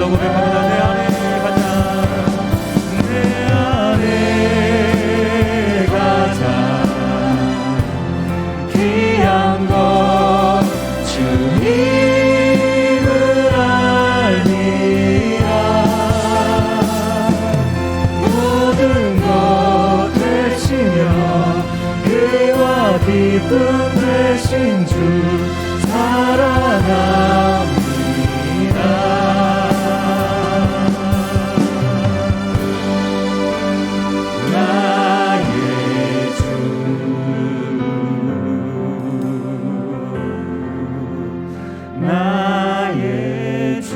믿음으로 고백합니다. 내 안에 가자. 내 안에 가자. 귀한 것 주님을 알미라. 모든 것 되시며 의와 기쁨 되신 주 사랑합니다. 나의 주 나의 주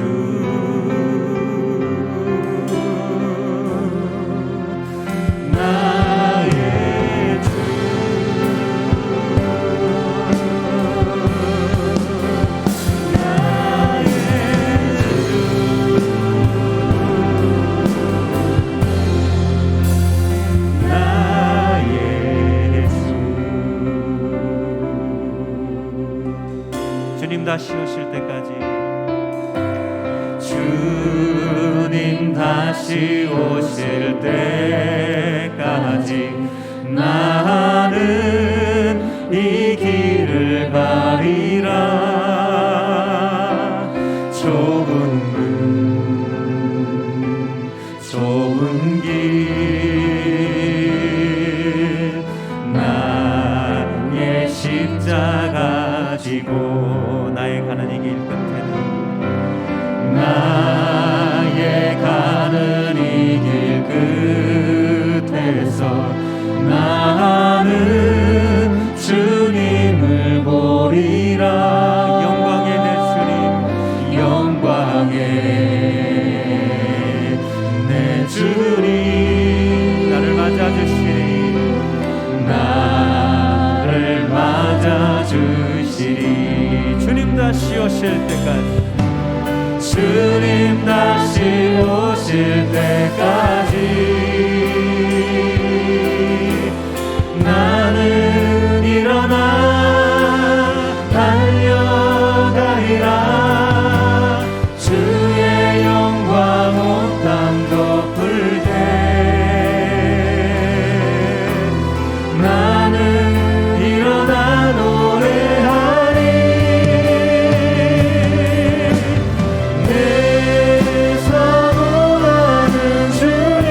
나의 주 주님 다시 오실 때까지 주님 다시 오실 때까지 나는 이 길을 가리라. 좁은 길 나의 십자가 지고 나의 가는 이 길 끝에는 나의 가는 이 길 끝에서 나는 주님을 보리라. 영광의 내 주님 영광의 내 주님 나를 맞아주시리. 나를 맞아주시리. 주님 다시 오실 때까지 주님 다시 오실 때까지 나는 일어나 달려가리라. 주의 영광 온 땅 덮을 때 나는 일어나 노래하리. 내 사모하는 주님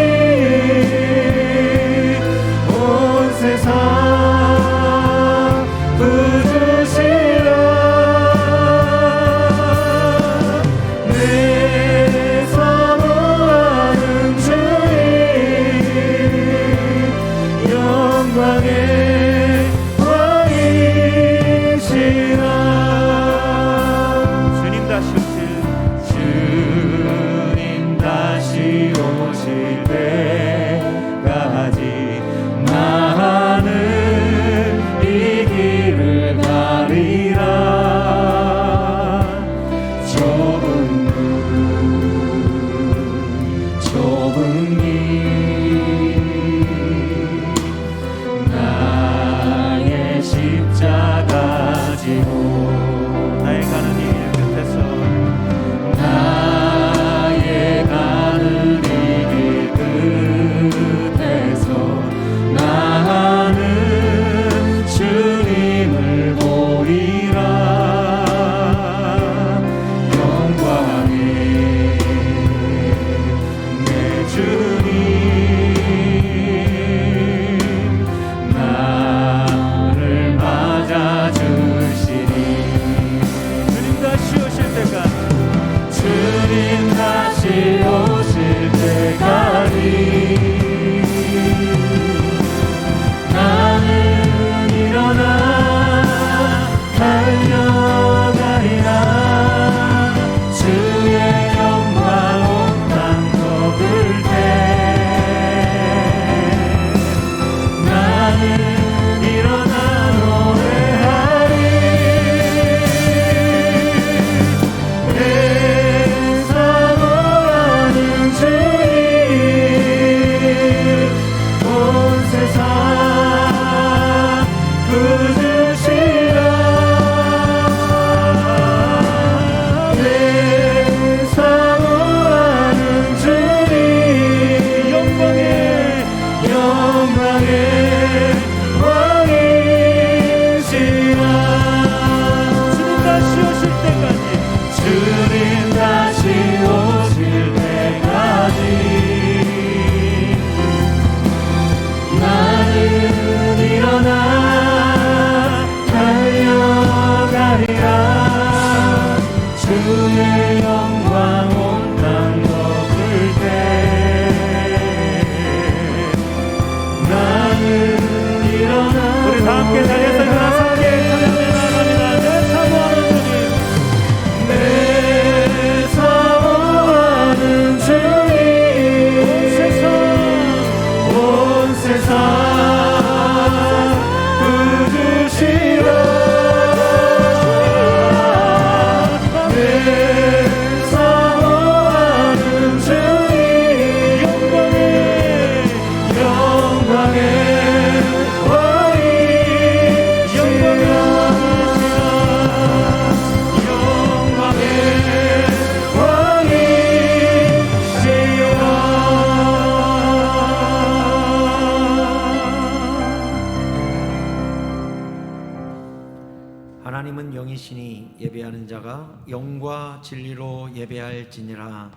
자가 영과 진리로 예배할지니라.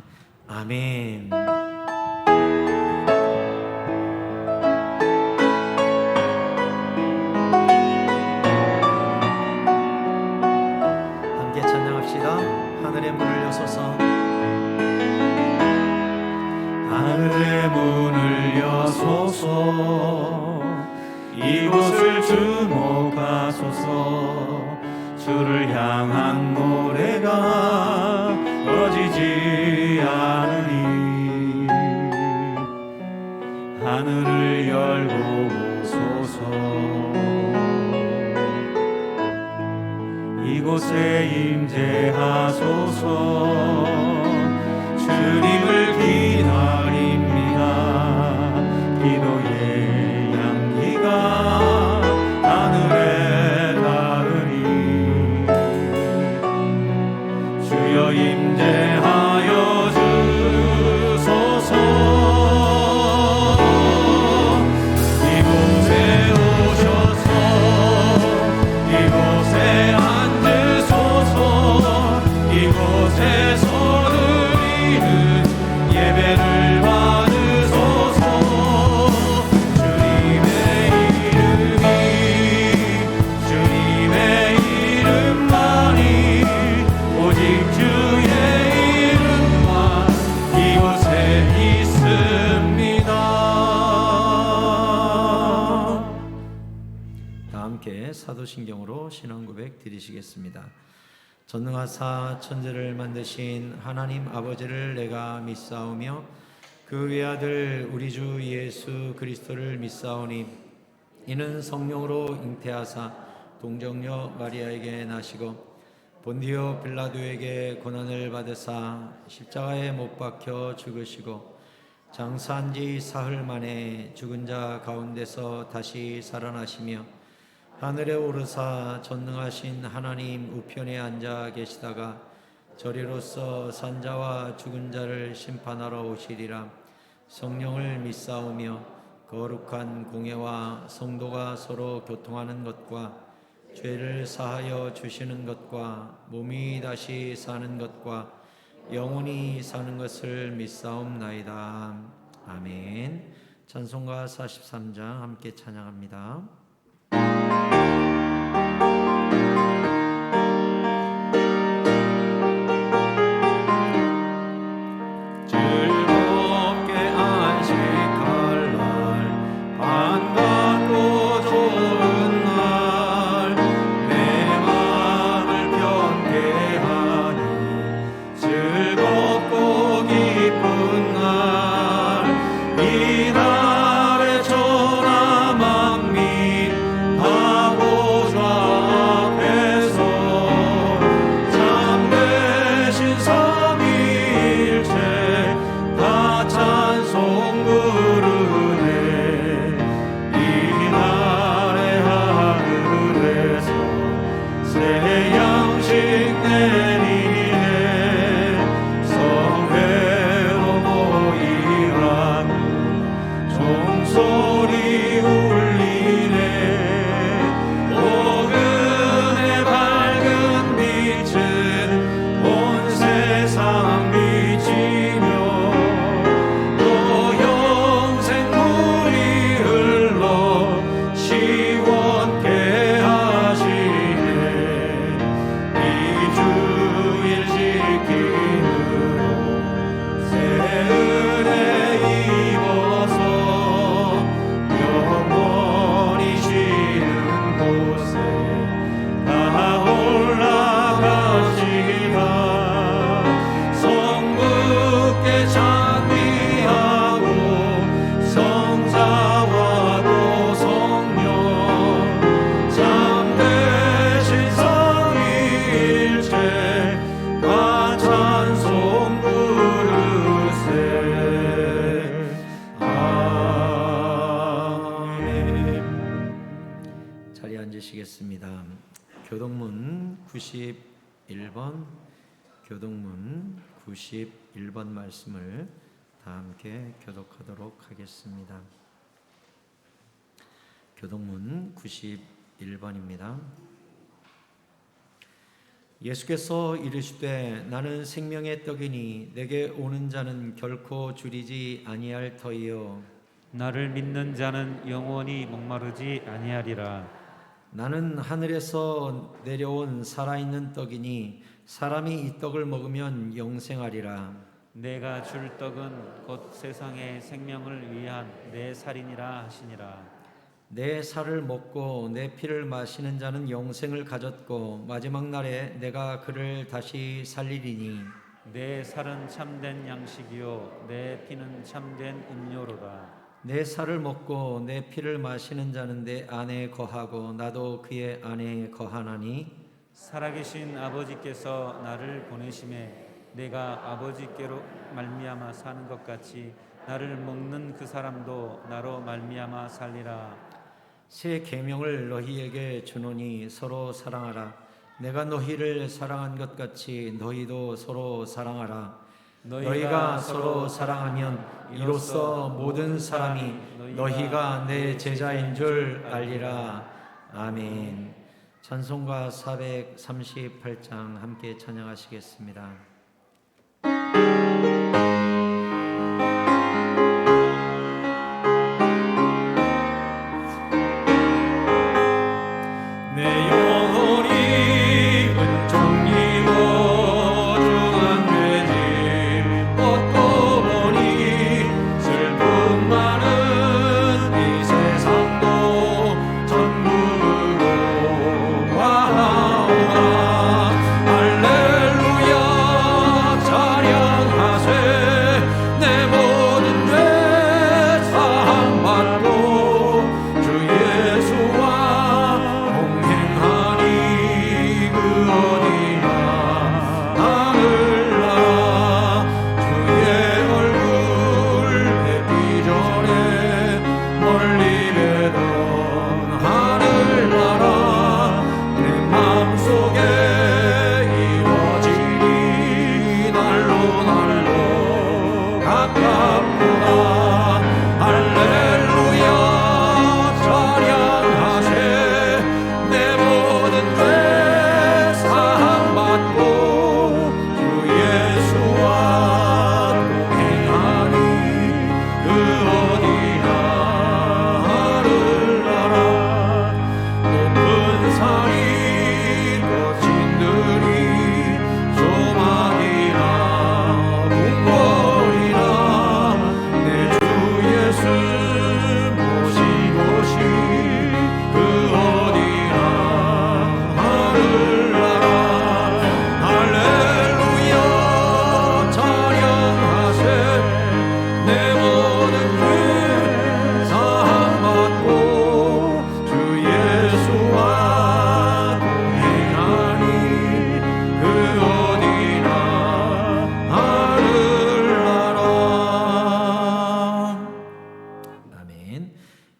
아멘. 함께 찬양합시다. 하늘의 문을 여소서. 하늘의 문을 여소서. 이곳을 주목하소서. 주를 향한 노래가 꺼지지 않으니 하늘을 열고 오소서. 이곳에 임재하소서. 주님을 기다립니다. 기도의 향기가 하늘에 닿으니 주여 임재하여 주소서. 이곳에 오셔서 이곳에 앉으소서. 이곳에서 드리는 예배를 받으소서. 주님의 이름만이 오직 주의 이름만 이곳에 있습니다. 다 함께 사도신경으로 신앙고백 드리시겠습니다. 전능하사 천지를 만드신 하나님 아버지를 내가 믿사오며 그 외아들 우리 주 예수 그리스도를 믿사오니 이는 성령으로 잉태하사 동정녀 마리아에게 나시고 본디오 빌라도에게 고난을 받으사 십자가에 못 박혀 죽으시고 장사한 지 사흘 만에 죽은 자 가운데서 다시 살아나시며 하늘에 오르사 전능하신 하나님 우편에 앉아 계시다가 저리로서 산자와 죽은 자를 심판하러 오시리라. 성령을 믿사오며 거룩한 공예와 성도가 서로 교통하는 것과 죄를 사하여 주시는 것과 몸이 다시 사는 것과 영원히 사는 것을 믿사옵나이다. 아멘. 찬송가 43장 함께 찬양합니다. 즐겁게 안식할 날 반갑고 좋은 날 내 마음을 편케 하니 즐겁고 기쁜 날 이 날에 전하 만민 다 보좌 앞에서 참되신 삼위일체 다 찬송 부르네. 이 날의 하늘에서 새 양식 내리네. 성회로 모이라고 종소리 울리네. 복음의 밝은 빛은 온 세상 비치며 또 영생물이 흘러 시원케 하시네. 이 주일 지킴으로 새 은혜 입어서 영원히 쉬는 곳에 다 올라가시다. 성부께 찬미하고 성자와 또 성령 참되신 삼위일체 다 찬송 부르세. 아멘. 자리에 앉으시겠습니다. 교동문 91번 교동문 91번 말씀을 다 함께 교독하도록 하겠습니다. 교동문 91번입니다. 예수께서 이르시되 나는 생명의 떡이니 내게 오는 자는 결코 줄이지 아니할 터이요 나를 믿는 자는 영원히 목마르지 아니하리라. 나는 하늘에서 내려온 살아있는 떡이니 사람이 이 떡을 먹으면 영생하리라. 내가 줄 떡은 곧 세상의 생명을 위한 내 살이니라 하시니라. 내 살을 먹고 내 피를 마시는 자는 영생을 가졌고 마지막 날에 내가 그를 다시 살리리니 내 살은 참된 양식이요 내 피는 참된 음료로라. 내 살을 먹고 내 피를 마시는 자는 내 안에 거하고 나도 그의 안에 거하나니 살아계신 아버지께서 나를 보내심에 내가 아버지께로 말미암아 사는 것 같이 나를 먹는 그 사람도 나로 말미암아 살리라. 새 계명을 너희에게 주노니 서로 사랑하라. 내가 너희를 사랑한 것 같이 너희도 서로 사랑하라. 너희가 서로 사랑하면 이로써 모든 사람이 너희가 내 제자인 줄 알리라. 아멘. 찬송가 438장 함께 찬양하시겠습니다.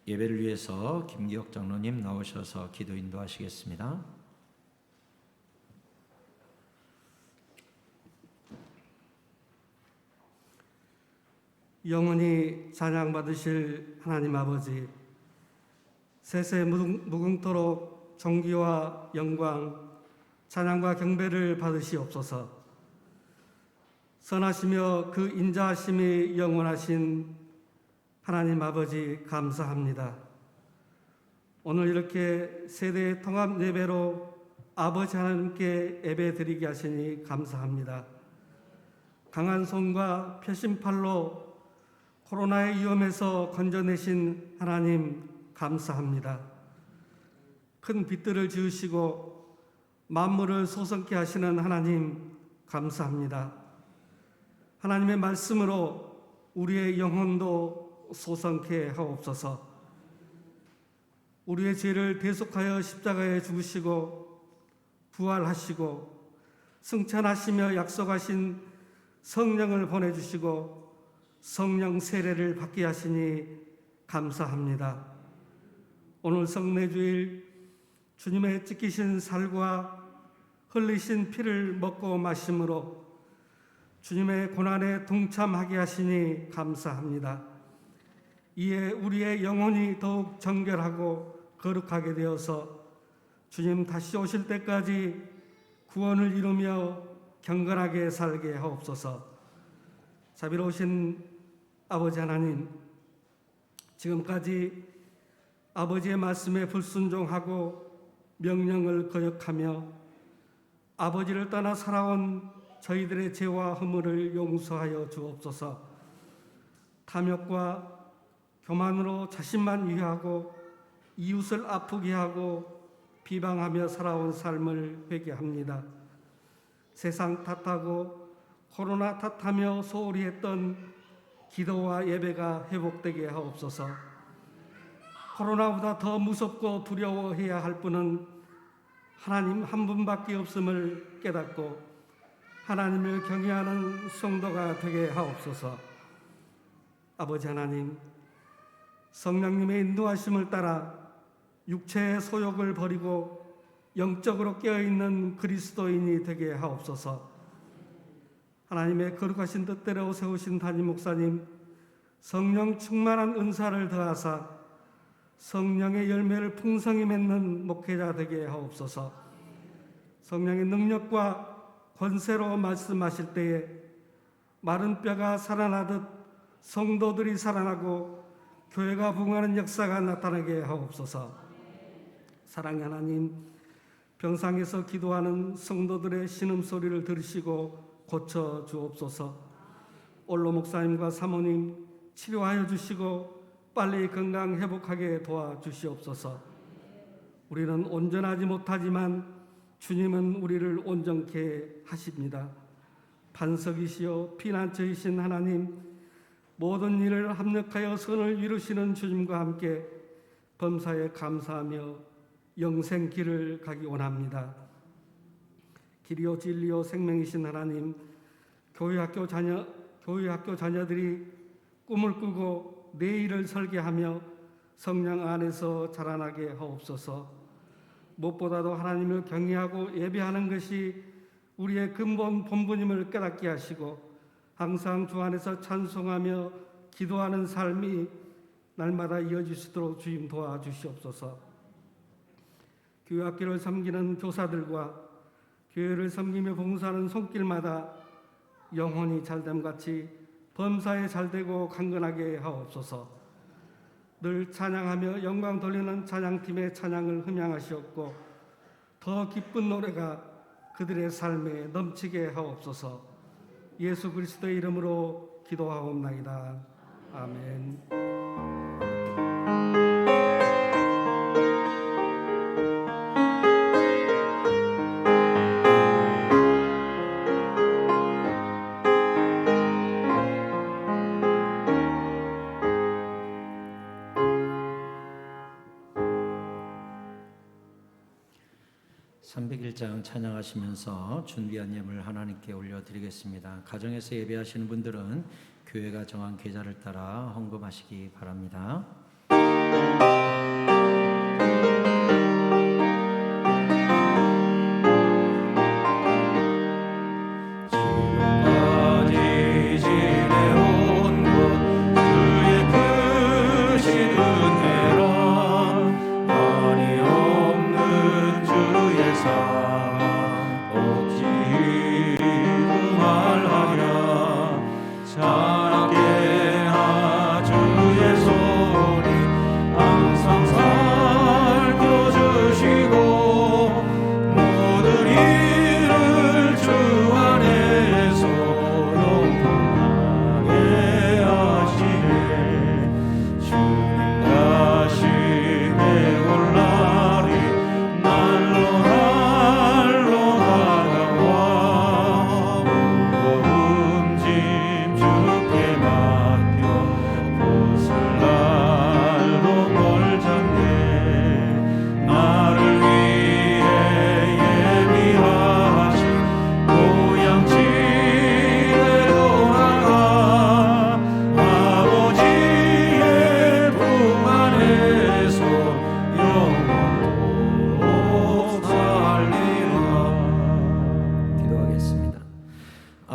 예배를 위해서 김기혁 장로님 나오셔서 기도 인도하시겠습니다. 영원히 찬양받으실 하나님 아버지, 세세 무궁토록 존귀와 영광, 찬양과 경배를 받으시옵소서. 선하시며 그 인자하심이 영원하신 하나님 아버지 감사합니다. 오늘 이렇게 세대 통합 예배로 아버지 하나님께 예배 드리게 하시니 감사합니다. 강한 손과 표심팔로 코로나의 위험에서 건져내신 하나님 감사합니다. 큰 빛들을 지으시고 만물을 소성케 하시는 하나님 감사합니다. 하나님의 말씀으로 우리의 영혼도 소성케 하옵소서. 우리의 죄를 대속하여 십자가에 죽으시고 부활하시고 승천하시며 약속하신 성령을 보내주시고 성령 세례를 받게 하시니 감사합니다. 오늘 성례주일 주님의 찢기신 살과 흘리신 피를 먹고 마심으로 주님의 고난에 동참하게 하시니 감사합니다. 이에 우리의 영혼이 더욱 정결하고 거룩하게 되어서 주님 다시 오실 때까지 구원을 이루며 경건하게 살게 하옵소서. 자비로우신 아버지 하나님, 지금까지 아버지의 말씀에 불순종하고 명령을 거역하며 아버지를 떠나 살아온 저희들의 죄와 허물을 용서하여 주옵소서. 탐욕과 교만으로 자신만 위하고 이웃을 아프게 하고 비방하며 살아온 삶을 회개합니다. 세상 탓하고 코로나 탓하며 소홀히 했던 기도와 예배가 회복되게 하옵소서. 코로나보다 더 무섭고 두려워해야 할 분은 하나님 한 분밖에 없음을 깨닫고 하나님을 경외하는 성도가 되게 하옵소서. 아버지 하나님, 성령님의 인도하심을 따라 육체의 소욕을 버리고 영적으로 깨어있는 그리스도인이 되게 하옵소서. 하나님의 거룩하신 뜻대로 세우신 담임 목사님, 성령 충만한 은사를 더하사 성령의 열매를 풍성히 맺는 목회자 되게 하옵소서. 성령의 능력과 권세로 말씀하실 때에 마른 뼈가 살아나듯 성도들이 살아나고 교회가 부흥하는 역사가 나타나게 하옵소서. 사랑의 하나님, 병상에서 기도하는 성도들의 신음소리를 들으시고 고쳐 주옵소서. 올로 목사님과 사모님 치료하여 주시고 빨리 건강 회복하게 도와주시옵소서. 우리는 온전하지 못하지만 주님은 우리를 온전케 하십니다. 반석이시요 피난처이신 하나님, 모든 일을 합력하여 선을 이루시는 주님과 함께 범사에 감사하며 영생 길을 가기 원합니다. 길이요 진리요 생명이신 하나님, 교회학교 자녀들이 꿈을 꾸고 내일을 설계하며 성령 안에서 자라나게 하옵소서. 무엇보다도 하나님을 경외하고 예배하는 것이 우리의 근본 본분임을 깨닫게 하시고 항상 주 안에서 찬송하며 기도하는 삶이 날마다 이어질 수 있도록 주님 도와주시옵소서. 교회학교를 섬기는 교사들과 교회를 섬기며 봉사하는 손길마다 영혼이 잘됨같이 범사에 잘되고 강건하게 하옵소서. 늘 찬양하며 영광 돌리는 찬양팀의 찬양을 흠양하시옵고 더 기쁜 노래가 그들의 삶에 넘치게 하옵소서. 예수 그리스도의 이름으로 기도하옵나이다. 아멘. 301장 찬양하시면서 준비한 예물 하나님께 올려드리겠습니다. 가정에서 예배하시는 분들은 교회가 정한 계좌를 따라 헌금하시기 바랍니다.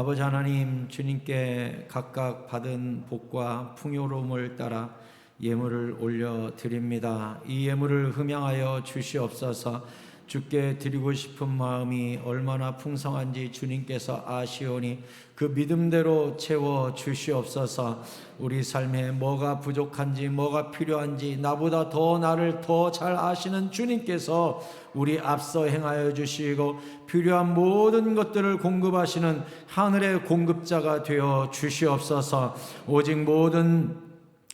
아버지 하나님, 주님께 각각 받은 복과 풍요로움을 따라 예물을 올려드립니다. 이 예물을 흠양하여 주시옵소서. 주께 드리고 싶은 마음이 얼마나 풍성한지 주님께서 아시오니 그 믿음대로 채워 주시옵소서. 우리 삶에 뭐가 부족한지 뭐가 필요한지 나보다 더 나를 더 잘 아시는 주님께서 우리 앞서 행하여 주시고 필요한 모든 것들을 공급하시는 하늘의 공급자가 되어 주시옵소서. 오직 모든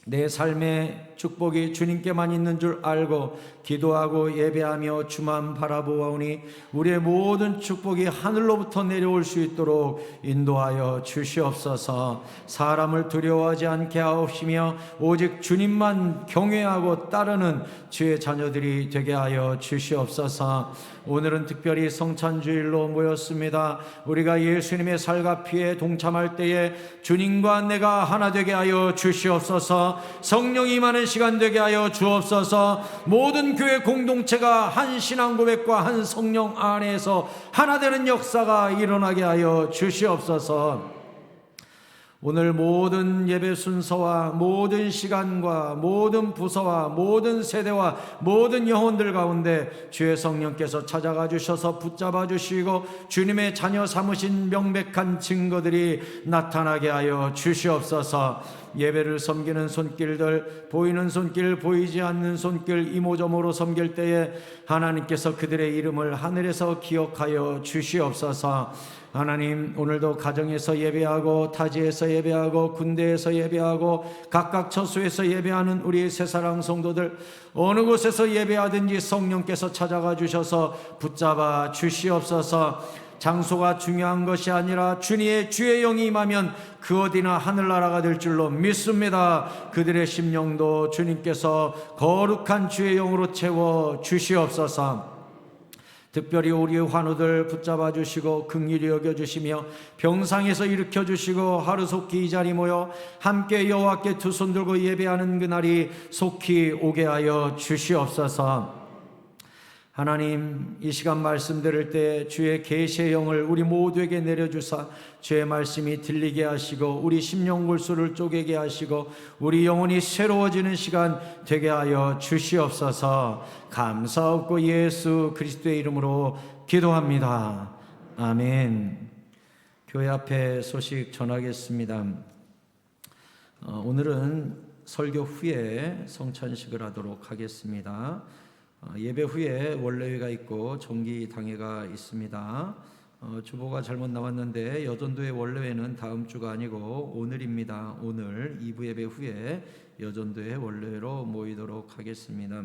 내 삶의 축복이 주님께만 있는 줄 알고 기도하고 예배하며 주만 바라보아오니 우리의 모든 축복이 하늘로부터 내려올 수 있도록 인도하여 주시옵소서. 사람을 두려워하지 않게 하옵시며 오직 주님만 경외하고 따르는 주의 자녀들이 되게 하여 주시옵소서. 오늘은 특별히 성찬주일로 모였습니다. 우리가 예수님의 살과 피에 동참할 때에 주님과 내가 하나 되게 하여 주시옵소서. 성령이 임하는 시간 되게 하여 주옵소서. 모든 교회 공동체가 한 신앙 고백과 한 성령 안에서 하나 되는 역사가 일어나게 하여 주시옵소서. 오늘 모든 예배 순서와 모든 시간과 모든 부서와 모든 세대와 모든 영혼들 가운데 주의 성령께서 찾아가 주셔서 붙잡아 주시고 주님의 자녀 삼으신 명백한 증거들이 나타나게 하여 주시옵소서. 예배를 섬기는 손길들, 보이는 손길, 보이지 않는 손길, 이모저모로 섬길 때에 하나님께서 그들의 이름을 하늘에서 기억하여 주시옵소서. 하나님, 오늘도 가정에서 예배하고 타지에서 예배하고 군대에서 예배하고 각각 처소에서 예배하는 우리 새사랑 성도들, 어느 곳에서 예배하든지 성령께서 찾아가 주셔서 붙잡아 주시옵소서. 장소가 중요한 것이 아니라 주의 영이 임하면 그 어디나 하늘나라가 될 줄로 믿습니다. 그들의 심령도 주님께서 거룩한 주의 영으로 채워 주시옵소서. 특별히 우리의 환우들 붙잡아 주시고 긍휼히 여겨 주시며 병상에서 일으켜 주시고 하루속히 이 자리 모여 함께 여호와께 두 손 들고 예배하는 그날이 속히 오게 하여 주시옵소서. 하나님, 이 시간 말씀 들을 때 주의 계시의 영을 우리 모두에게 내려주사 주의 말씀이 들리게 하시고 우리 심령 골수를 쪼개게 하시고 우리 영혼이 새로워지는 시간 되게 하여 주시옵소서. 감사하고 예수 그리스도의 이름으로 기도합니다. 아멘. 교회 앞에 소식 전하겠습니다. 오늘은 설교 후에 성찬식을 하도록 하겠습니다. 예배 후에 원래회가 있고 정기당회가 있습니다. 주보가 잘못 나왔는데 여전도의 원래회는 다음 주가 아니고 오늘입니다. 오늘 2부 예배 후에 여전도의 원래회로 모이도록 하겠습니다.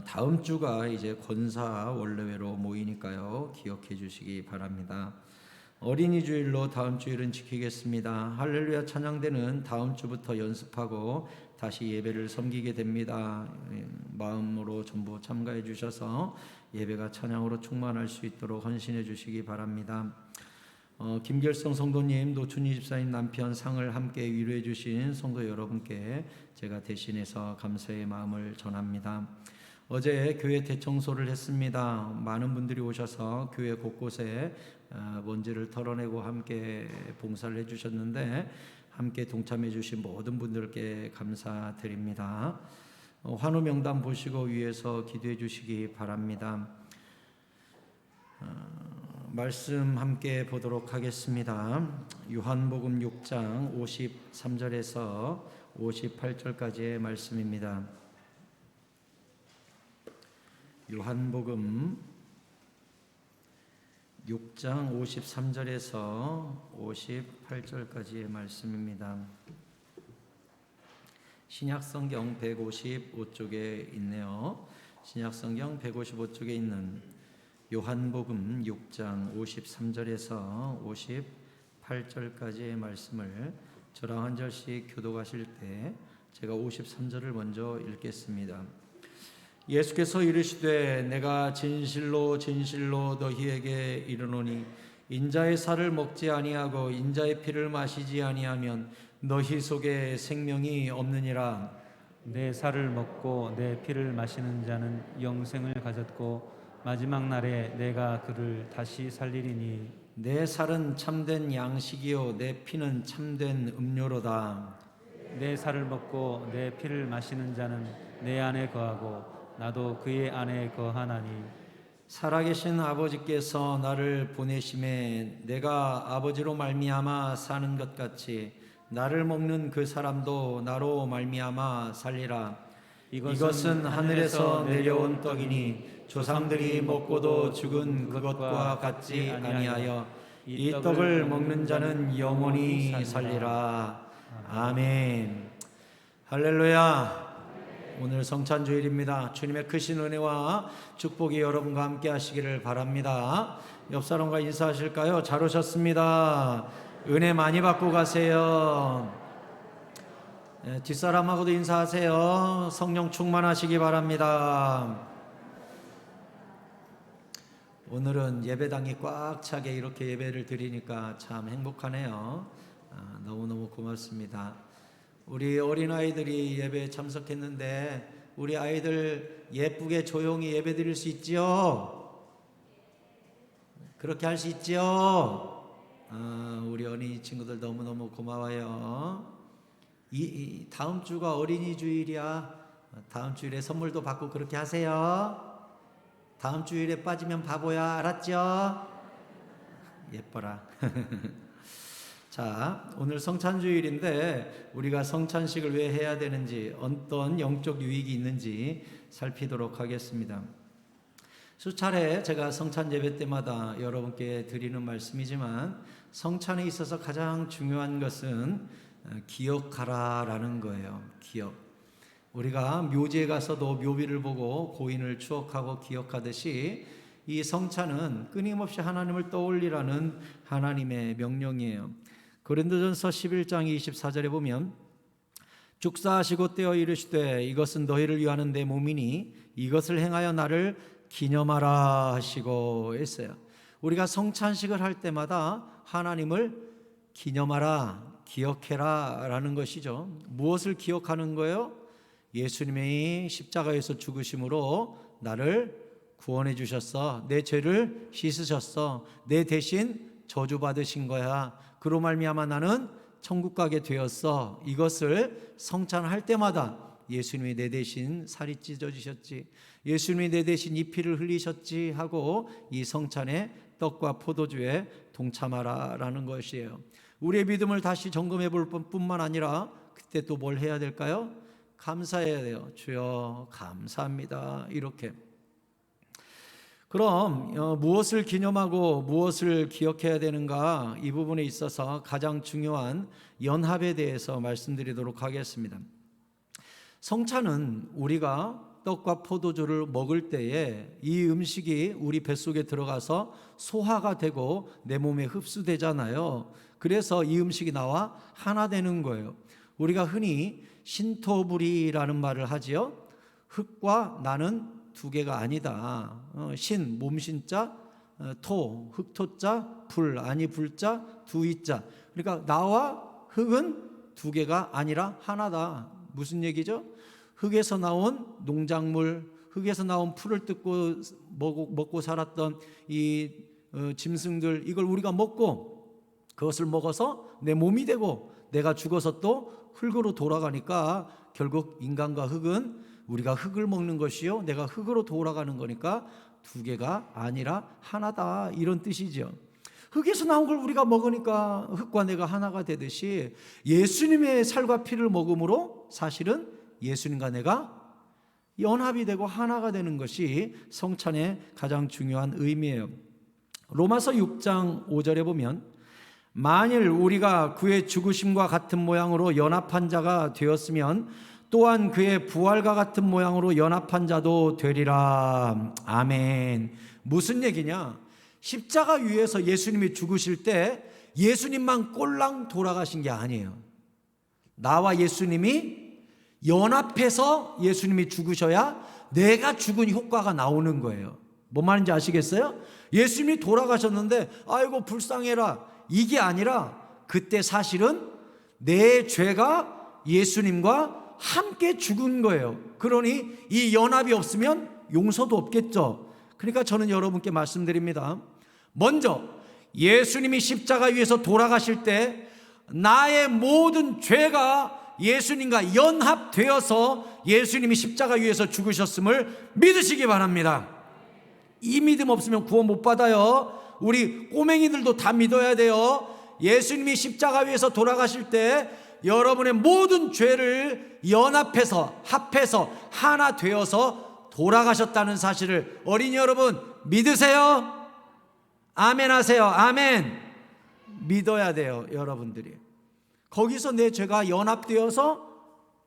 다음 주가 이제 권사 원래회로 모이니까요. 기억해 주시기 바랍니다. 어린이 주일로 다음 주일은 지키겠습니다. 할렐루야 찬양대는 다음 주부터 연습하고 다시 예배를 섬기게 됩니다. 마음으로 전부 참가해 주셔서 예배가 찬양으로 충만할 수 있도록 헌신해 주시기 바랍니다. 김결성 성도님, 노춘희 집사님 남편 상을 함께 위로해 주신 성도 여러분께 제가 대신해서 감사의 마음을 전합니다. 어제 교회 대청소를 했습니다. 많은 분들이 오셔서 교회 곳곳에 먼지를 털어내고 함께 봉사를 해주셨는데 함께 동참해 주신 모든 분들께 감사드립니다. 환우 명단 보시고 위에서 기도해 주시기 바랍니다. 말씀 함께 보도록 하겠습니다. 요한복음 6장 53절에서 58절까지의 말씀입니다. 요한복음 6장 53절에서 58절까지의 말씀입니다. 신약성경 155쪽에 있네요. 신약성경 155쪽에 있는 요한복음 6장 53절에서 58절까지의 말씀을 저랑 한 절씩 교독하실 때 제가 53절을 먼저 읽겠습니다. 예수께서 이르시되 내가 진실로 진실로 너희에게 이르노니 인자의 살을 먹지 아니하고 인자의 피를 마시지 아니하면 너희 속에 생명이 없느니라. 내 살을 먹고 내 피를 마시는 자는 영생을 가졌고 마지막 날에 내가 그를 다시 살리리니 내 살은 참된 양식이요 내 피는 참된 음료로다. 내 살을 먹고 내 피를 마시는 자는 내 안에 거하고 나도 그의 안에 거하나니 살아계신 아버지께서 나를 보내심에 내가 아버지로 말미암아 사는 것 같이 나를 먹는 그 사람도 나로 말미암아 살리라. 이것은 하늘에서 내려온 떡이니 조상들이 먹고도 죽은 그것과 같지 아니하여 이 떡을 먹는 자는 영원히 살리라. 아멘. 할렐루야. 오늘 성찬주일입니다. 주님의 크신 은혜와 축복이 여러분과 함께 하시기를 바랍니다. 옆 사람과 인사하실까요? 잘 오셨습니다. 은혜 많이 받고 가세요. 뒷사람하고도 인사하세요. 성령 충만하시기 바랍니다. 오늘은 예배당이 꽉 차게 이렇게 예배를 드리니까 참 행복하네요. 너무너무 고맙습니다. 우리 어린아이들이 예배에 참석했는데 우리 아이들 예쁘게 조용히 예배 드릴 수 있지요? 그렇게 할 수 있지요? 우리 어린이 친구들 너무너무 고마워요. 이 다음 주가 어린이 주일이야. 다음 주일에 선물도 받고 그렇게 하세요. 다음 주일에 빠지면 바보야. 알았죠? 예뻐라. 자, 오늘 성찬주일인데 우리가 성찬식을 왜 해야 되는지, 어떤 영적 유익이 있는지 살피도록 하겠습니다. 수차례 제가 성찬 예배 때마다 여러분께 드리는 말씀이지만 성찬에 있어서 가장 중요한 것은 기억하라라는 거예요. 기억. 우리가 묘지에 가서도 묘비를 보고 고인을 추억하고 기억하듯이 이 성찬은 끊임없이 하나님을 떠올리라는 하나님의 명령이에요. 고린도전서 11장 24절에 보면 죽사하시고 떼어 이르시되 이것은 너희를 위하는 내 몸이니 이것을 행하여 나를 기념하라 하시고 했어요. 우리가 성찬식을 할 때마다 하나님을 기념하라, 기억해라 라는 것이죠. 무엇을 기억하는 거예요? 예수님이 십자가에서 죽으심으로 나를 구원해 주셨어. 내 죄를 씻으셨어. 내 대신 저주 받으신 거야. 그로 말미암아 나는 천국 가게 되었어. 이것을 성찬할 때마다 예수님이 내 대신 살이 찢어지셨지, 예수님이 내 대신 이 피를 흘리셨지 하고 이 성찬에 떡과 포도주에 동참하라 라는 것이에요. 우리의 믿음을 다시 점검해 볼 뿐만 아니라 그때 또 뭘 해야 될까요? 감사해야 돼요. 주여 감사합니다. 이렇게. 그럼 무엇을 기념하고 무엇을 기억해야 되는가, 이 부분에 있어서 가장 중요한 연합에 대해서 말씀드리도록 하겠습니다. 성찬은 우리가 떡과 포도주를 먹을 때에 이 음식이 우리 뱃속에 들어가서 소화가 되고 내 몸에 흡수되잖아요. 그래서 이 음식이 나와 하나 되는 거예요. 우리가 흔히 신토불이라는 말을 하지요. 흙과 나는 두 개가 아니다. 신, 몸신자, 토, 흙토자, 불, 아니 불자, 두 이자. 그러니까 나와 흙은 두 개가 아니라 하나다. 무슨 얘기죠? 흙에서 나온 농작물, 흙에서 나온 풀을 뜯고 먹고 살았던 이 짐승들, 이걸 우리가 먹고 그것을 먹어서 내 몸이 되고 내가 죽어서 또 흙으로 돌아가니까 결국 인간과 흙은 우리가 흙을 먹는 것이요, 내가 흙으로 돌아가는 거니까 두 개가 아니라 하나다, 이런 뜻이죠. 흙에서 나온 걸 우리가 먹으니까 흙과 내가 하나가 되듯이 예수님의 살과 피를 먹음으로 사실은 예수님과 내가 연합이 되고 하나가 되는 것이 성찬의 가장 중요한 의미예요. 로마서 6장 5절에 보면 만일 우리가 그의 죽으심과 같은 모양으로 연합한 자가 되었으면 또한 그의 부활과 같은 모양으로 연합한 자도 되리라. 아멘. 무슨 얘기냐? 십자가 위에서 예수님이 죽으실 때 예수님만 꼴랑 돌아가신 게 아니에요. 나와 예수님이 연합해서 예수님이 죽으셔야 내가 죽은 효과가 나오는 거예요. 뭔 말인지 아시겠어요? 예수님이 돌아가셨는데 아이고 불쌍해라, 이게 아니라 그때 사실은 내 죄가 예수님과 함께 죽은 거예요. 그러니 이 연합이 없으면 용서도 없겠죠. 그러니까 저는 여러분께 말씀드립니다. 먼저 예수님이 십자가 위에서 돌아가실 때 나의 모든 죄가 예수님과 연합되어서 예수님이 십자가 위에서 죽으셨음을 믿으시기 바랍니다. 이 믿음 없으면 구원 못 받아요. 우리 꼬맹이들도 다 믿어야 돼요. 예수님이 십자가 위에서 돌아가실 때 여러분의 모든 죄를 연합해서 합해서 하나 되어서 돌아가셨다는 사실을 어린이 여러분 믿으세요? 아멘 하세요. 아멘. 믿어야 돼요. 여러분들이 거기서 내 죄가 연합되어서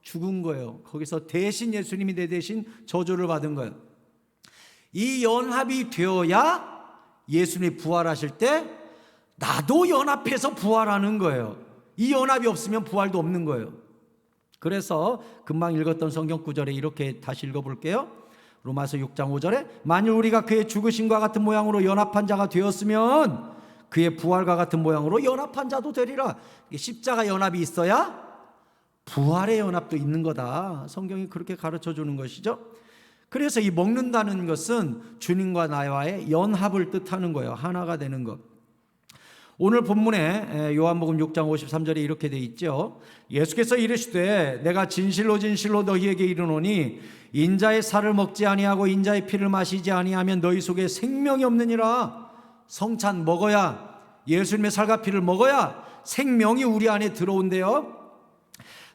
죽은 거예요. 거기서 대신 예수님이 내 대신 저주를 받은 거예요. 이 연합이 되어야 예수님이 부활하실 때 나도 연합해서 부활하는 거예요. 이 연합이 없으면 부활도 없는 거예요. 그래서 금방 읽었던 성경 구절에 이렇게 다시 읽어볼게요. 로마서 6장 5절에 만일 우리가 그의 죽으심과 같은 모양으로 연합한 자가 되었으면 그의 부활과 같은 모양으로 연합한 자도 되리라. 십자가 연합이 있어야 부활의 연합도 있는 거다. 성경이 그렇게 가르쳐 주는 것이죠. 그래서 이 먹는다는 것은 주님과 나와의 연합을 뜻하는 거예요. 하나가 되는 것. 오늘 본문에 요한복음 6장 53절에 이렇게 돼 있죠. 예수께서 이르시되 내가 진실로 진실로 너희에게 이르노니 인자의 살을 먹지 아니하고 인자의 피를 마시지 아니하면 너희 속에 생명이 없느니라. 성찬 먹어야, 예수님의 살과 피를 먹어야 생명이 우리 안에 들어온대요.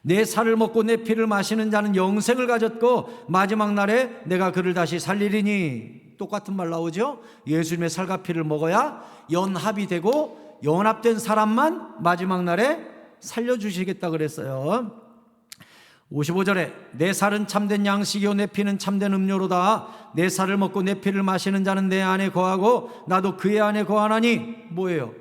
내 살을 먹고 내 피를 마시는 자는 영생을 가졌고 마지막 날에 내가 그를 다시 살리리니. 똑같은 말 나오죠. 예수님의 살과 피를 먹어야 연합이 되고 연합된 사람만 마지막 날에 살려주시겠다 그랬어요. 55절에 내 살은 참된 양식이요 내 피는 참된 음료로다. 내 살을 먹고 내 피를 마시는 자는 내 안에 거하고 나도 그의 안에 거하나니. 뭐예요?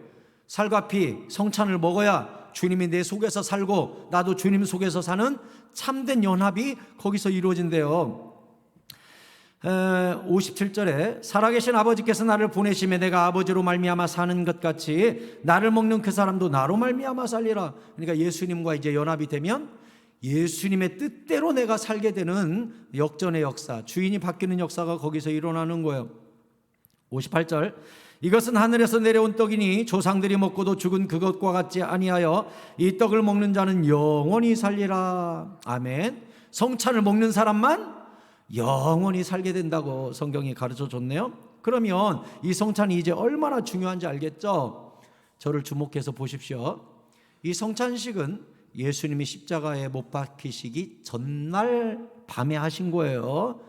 살과 피, 성찬을 먹어야 주님이 내 속에서 살고 나도 주님 속에서 사는 참된 연합이 거기서 이루어진대요. 57절에 살아계신 아버지께서 나를 보내심에 내가 아버지로 말미암아 사는 것 같이 나를 먹는 그 사람도 나로 말미암아 살리라. 그러니까 예수님과 이제 연합이 되면 예수님의 뜻대로 내가 살게 되는 역전의 역사, 주인이 바뀌는 역사가 거기서 일어나는 거예요. 58절 이것은 하늘에서 내려온 떡이니 조상들이 먹고도 죽은 그것과 같지 아니하여 이 떡을 먹는 자는 영원히 살리라. 아멘. 성찬을 먹는 사람만 영원히 살게 된다고 성경이 가르쳐 줬네요. 그러면 이 성찬이 이제 얼마나 중요한지 알겠죠? 저를 주목해서 보십시오. 이 성찬식은 예수님이 십자가에 못 박히시기 전날 밤에 하신 거예요.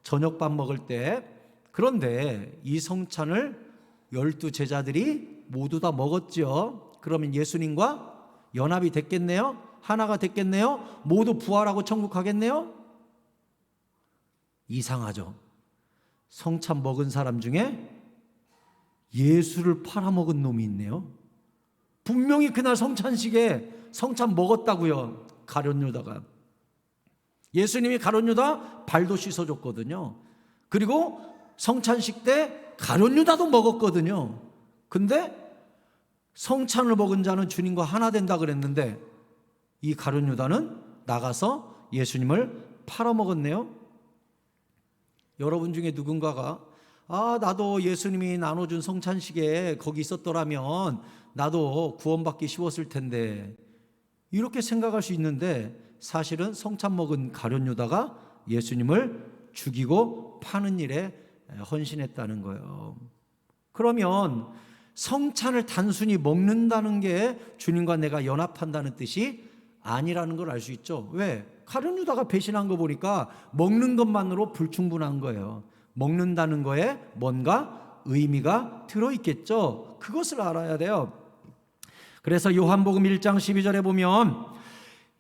저녁밥 먹을 때. 그런데 이 성찬을 12 제자들이 모두 다 먹었죠. 그러면 예수님과 연합이 됐겠네요. 하나가 됐겠네요. 모두 부활하고 천국 가겠네요. 이상하죠. 성찬 먹은 사람 중에 예수를 팔아먹은 놈이 있네요. 분명히 그날 성찬식에 성찬 먹었다고요. 가룟 유다가. 예수님이 가룟 유다 발도 씻어줬거든요. 그리고 성찬식 때 가룟 유다도 먹었거든요. 근데 성찬을 먹은 자는 주님과 하나 된다 그랬는데 이 가룟 유다는 나가서 예수님을 팔아먹었네요. 여러분 중에 누군가가 나도 예수님이 나눠준 성찬식에 거기 있었더라면 나도 구원받기 쉬웠을 텐데 이렇게 생각할 수 있는데 사실은 성찬 먹은 가룟 유다가 예수님을 죽이고 파는 일에 헌신했다는 거예요. 그러면 성찬을 단순히 먹는다는 게 주님과 내가 연합한다는 뜻이 아니라는 걸 알 수 있죠. 왜? 가룟 유다가 배신한 거 보니까 먹는 것만으로 불충분한 거예요. 먹는다는 거에 뭔가 의미가 들어있겠죠. 그것을 알아야 돼요. 그래서 요한복음 1장 12절에 보면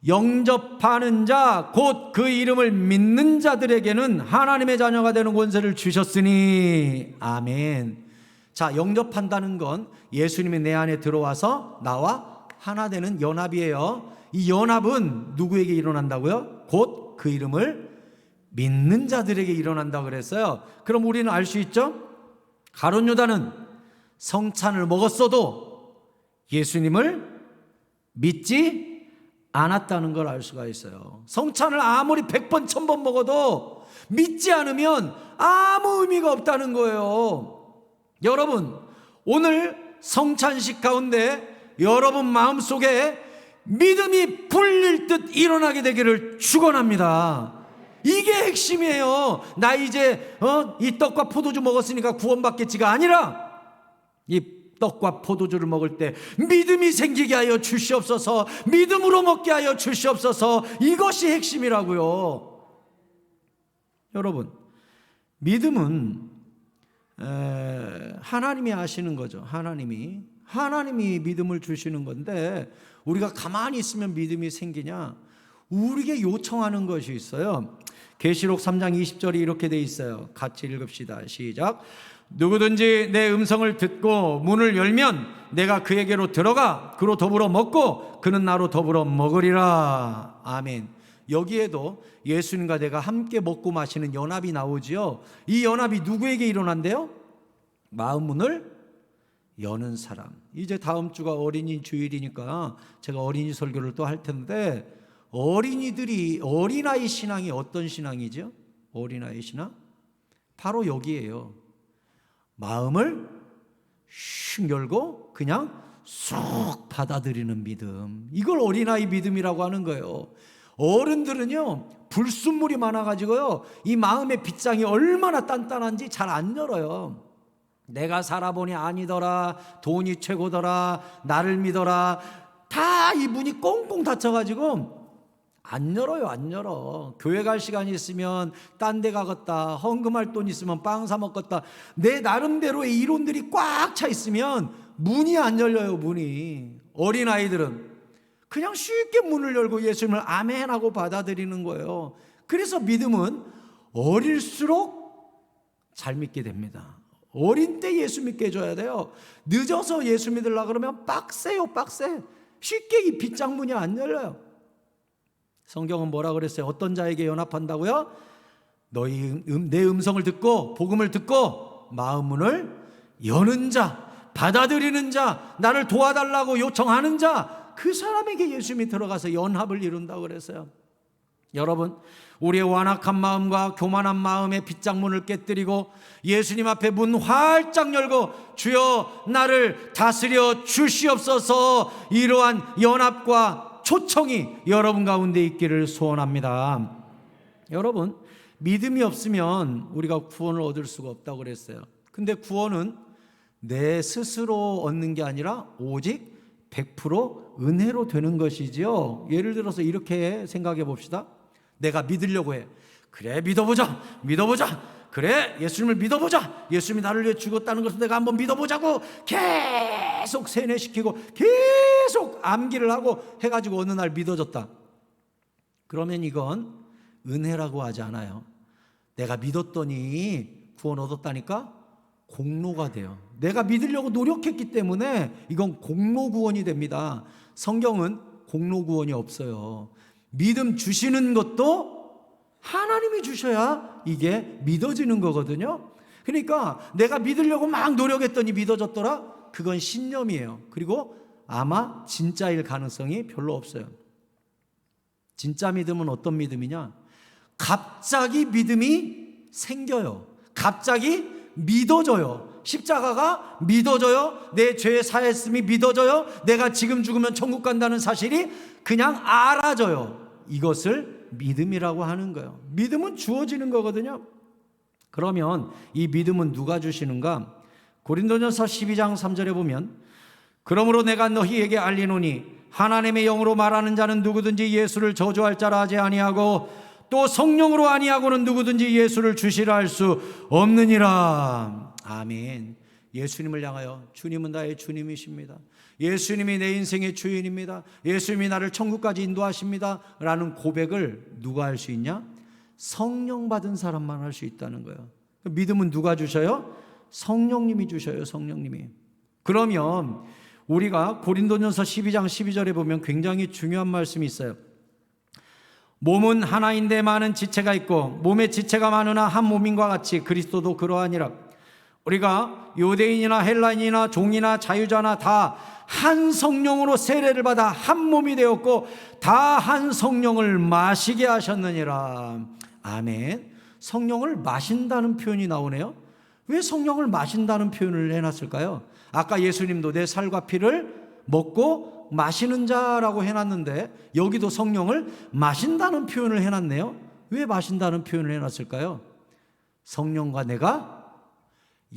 영접하는 자 곧 그 이름을 믿는 자들에게는 하나님의 자녀가 되는 권세를 주셨으니. 아멘. 자, 영접한다는 건 예수님이 내 안에 들어와서 나와 하나 되는 연합이에요. 이 연합은 누구에게 일어난다고요? 곧 그 이름을 믿는 자들에게 일어난다고 그랬어요. 그럼 우리는 알 수 있죠? 가룟 유다는 성찬을 먹었어도 예수님을 믿지 않았다는 걸 알 수가 있어요. 성찬을 아무리 100번 1000번 먹어도 믿지 않으면 아무 의미가 없다는 거예요. 여러분, 오늘 성찬식 가운데 여러분 마음속에 믿음이 불릴 듯 일어나게 되기를 축원합니다. 이게 핵심이에요. 나 이제 이 떡과 포도주 먹었으니까 구원받겠지가 아니라 이 떡과 포도주를 먹을 때 믿음이 생기게 하여 주시옵소서, 믿음으로 먹게 하여 주시옵소서. 이것이 핵심이라고요. 여러분, 믿음은 하나님이 하시는 거죠. 하나님이 믿음을 주시는 건데 우리가 가만히 있으면 믿음이 생기냐? 우리에게 요청하는 것이 있어요. 계시록 3장 20절이 이렇게 돼 있어요. 같이 읽읍시다. 시작. 누구든지 내 음성을 듣고 문을 열면 내가 그에게로 들어가 그로 더불어 먹고 그는 나로 더불어 먹으리라. 아멘. 여기에도 예수님과 내가 함께 먹고 마시는 연합이 나오지요. 이 연합이 누구에게 일어난대요? 마음 문을 여는 사람. 이제 다음 주가 어린이 주일이니까 제가 어린이 설교를 또 할 텐데, 어린이들이 어린아이 신앙이 어떤 신앙이죠? 어린아이 신앙? 바로 여기에요. 마음을 슉 열고 그냥 쏙 받아들이는 믿음. 이걸 어린아이 믿음이라고 하는 거예요. 어른들은요, 불순물이 많아가지고요, 이 마음의 빗장이 얼마나 단단한지 잘 안 열어요. 내가 살아보니 아니더라, 돈이 최고더라, 나를 믿어라, 다 이 문이 꽁꽁 닫혀가지고 안 열어요. 안 열어. 교회 갈 시간이 있으면 딴 데 가겠다, 헌금할 돈 있으면 빵 사 먹겠다, 내 나름대로의 이론들이 꽉 차 있으면 문이 안 열려요. 문이. 어린아이들은 그냥 쉽게 문을 열고 예수님을 아멘 하고 받아들이는 거예요. 그래서 믿음은 어릴수록 잘 믿게 됩니다. 어린 때 예수 믿게 해줘야 돼요. 늦어서 예수 믿으려고 그러면 빡세요. 빡세. 쉽게 이 빗장문이 안 열려요. 성경은 뭐라 그랬어요? 어떤 자에게 연합한다고요? 너희 내 음성을 듣고 복음을 듣고 마음 문을 여는 자, 받아들이는 자, 나를 도와달라고 요청하는 자, 그 사람에게 예수님이 들어가서 연합을 이룬다고 그랬어요. 여러분, 우리의 완악한 마음과 교만한 마음의 빗장문을 깨뜨리고 예수님 앞에 문 활짝 열고 주여 나를 다스려 주시옵소서, 이러한 연합과 초청이 여러분 가운데 있기를 소원합니다. 여러분, 믿음이 없으면 우리가 구원을 얻을 수가 없다고 그랬어요. 근데 구원은 내 스스로 얻는 게 아니라 오직 100% 은혜로 되는 것이지요. 예를 들어서 이렇게 생각해 봅시다. 내가 믿으려고 해. 그래, 믿어보자. 그래, 예수님을 믿어보자. 예수님이 나를 위해 죽었다는 것을 내가 한번 믿어보자고 계속 세뇌시키고 계속 암기를 하고 해가지고 어느 날 믿어졌다. 그러면 이건 은혜라고 하지 않아요. 내가 믿었더니 구원 얻었다니까 공로가 돼요. 내가 믿으려고 노력했기 때문에 이건 공로 구원이 됩니다. 성경은 공로 구원이 없어요. 믿음 주시는 것도 하나님이 주셔야 이게 믿어지는 거거든요. 그러니까 내가 믿으려고 막 노력했더니 믿어졌더라? 그건 신념이에요. 그리고 아마 진짜일 가능성이 별로 없어요. 진짜 믿음은 어떤 믿음이냐? 갑자기 믿음이 생겨요. 갑자기 믿어져요. 십자가가 믿어져요. 내 죄 사했음이 믿어져요. 내가 지금 죽으면 천국 간다는 사실이 그냥 알아져요. 이것을 믿음이라고 하는 거예요. 믿음은 주어지는 거거든요. 그러면 이 믿음은 누가 주시는가? 고린도전서 12장 3절에 보면 그러므로 내가 너희에게 알리노니 하나님의 영으로 말하는 자는 누구든지 예수를 저주할 자라 하지 아니하고 또 성령으로 아니하고는 누구든지 예수를 주시라 할 수 없느니라. 아멘. 예수님을 향하여 주님은 나의 주님이십니다. 예수님이 내 인생의 주인입니다. 예수님이 나를 천국까지 인도하십니다. 라는 고백을 누가 할 수 있냐? 성령 받은 사람만 할 수 있다는 거예요. 믿음은 누가 주셔요? 성령님이 주셔요. 성령님이. 그러면 우리가 고린도전서 12장 12절에 보면 굉장히 중요한 말씀이 있어요. 몸은 하나인데 많은 지체가 있고 몸의 지체가 많으나 한 몸인과 같이 그리스도도 그러하니라. 우리가 유대인이나 헬라인이나 종이나 자유자나 다 한 성령으로 세례를 받아 한 몸이 되었고 다 한 성령을 마시게 하셨느니라. 아멘. 성령을 마신다는 표현이 나오네요. 왜 성령을 마신다는 표현을 해놨을까요? 아까 예수님도 내 살과 피를 먹고 주시고 마시는 자라고 해놨는데 여기도 성령을 마신다는 표현을 해놨네요. 왜 마신다는 표현을 해놨을까요? 성령과 내가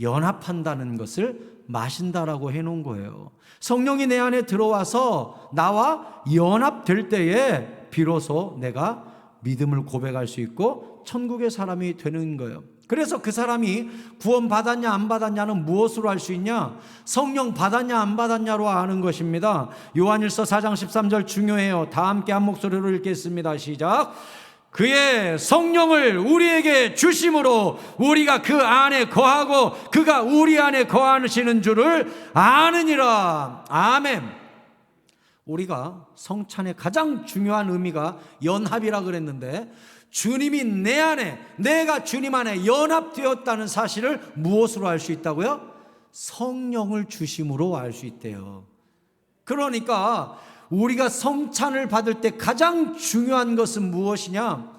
연합한다는 것을 마신다라고 해놓은 거예요. 성령이 내 안에 들어와서 나와 연합될 때에 비로소 내가 믿음을 고백할 수 있고 천국의 사람이 되는 거예요. 그래서 그 사람이 구원 받았냐 안 받았냐는 무엇으로 알 수 있냐? 성령 받았냐 안 받았냐로 아는 것입니다. 요한일서 4장 13절 중요해요. 다 함께 한 목소리로 읽겠습니다. 시작. 그의 성령을 우리에게 주심으로 우리가 그 안에 거하고 그가 우리 안에 거하시는 줄을 아느니라. 아멘. 우리가 성찬의 가장 중요한 의미가 연합이라 그랬는데, 주님이 내 안에, 내가 주님 안에 연합되었다는 사실을 무엇으로 알 수 있다고요? 성령을 주심으로 알 수 있대요. 그러니까 우리가 성찬을 받을 때 가장 중요한 것은 무엇이냐?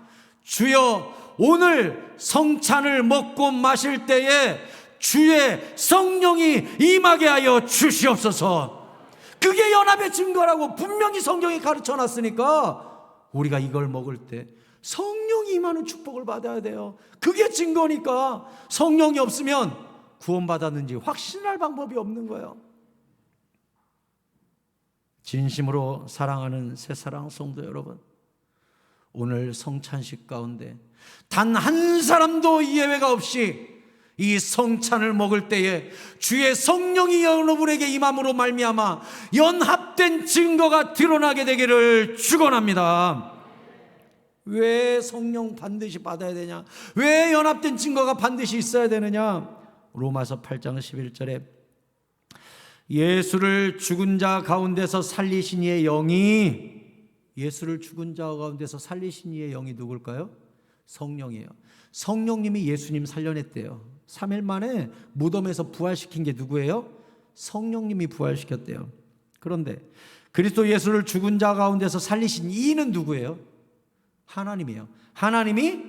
주여, 오늘 성찬을 먹고 마실 때에 주의 성령이 임하게 하여 주시옵소서. 그게 연합의 증거라고 분명히 성경이 가르쳐 놨으니까 우리가 이걸 먹을 때 성령이 임하는 축복을 받아야 돼요. 그게 증거니까. 성령이 없으면 구원받았는지 확신할 방법이 없는 거예요. 진심으로 사랑하는 새사랑 성도 여러분, 오늘 성찬식 가운데 단 한 사람도 예외가 없이 이 성찬을 먹을 때에 주의 성령이 여러분에게 임함으로 말미암아 연합된 증거가 드러나게 되기를 축원합니다. 왜 성령 반드시 받아야 되냐? 왜 연합된 증거가 반드시 있어야 되느냐? 로마서 8장 11절에 예수를 죽은 자 가운데서 살리신 이의 영이, 예수를 죽은 자 가운데서 살리신 이의 영이 누굴까요? 성령이에요. 성령님이 예수님 살려냈대요. 3일 만에 무덤에서 부활시킨 게 누구예요? 성령님이 부활시켰대요. 그런데 그리스도 예수를 죽은 자 가운데서 살리신 이는 누구예요? 하나님이에요. 하나님이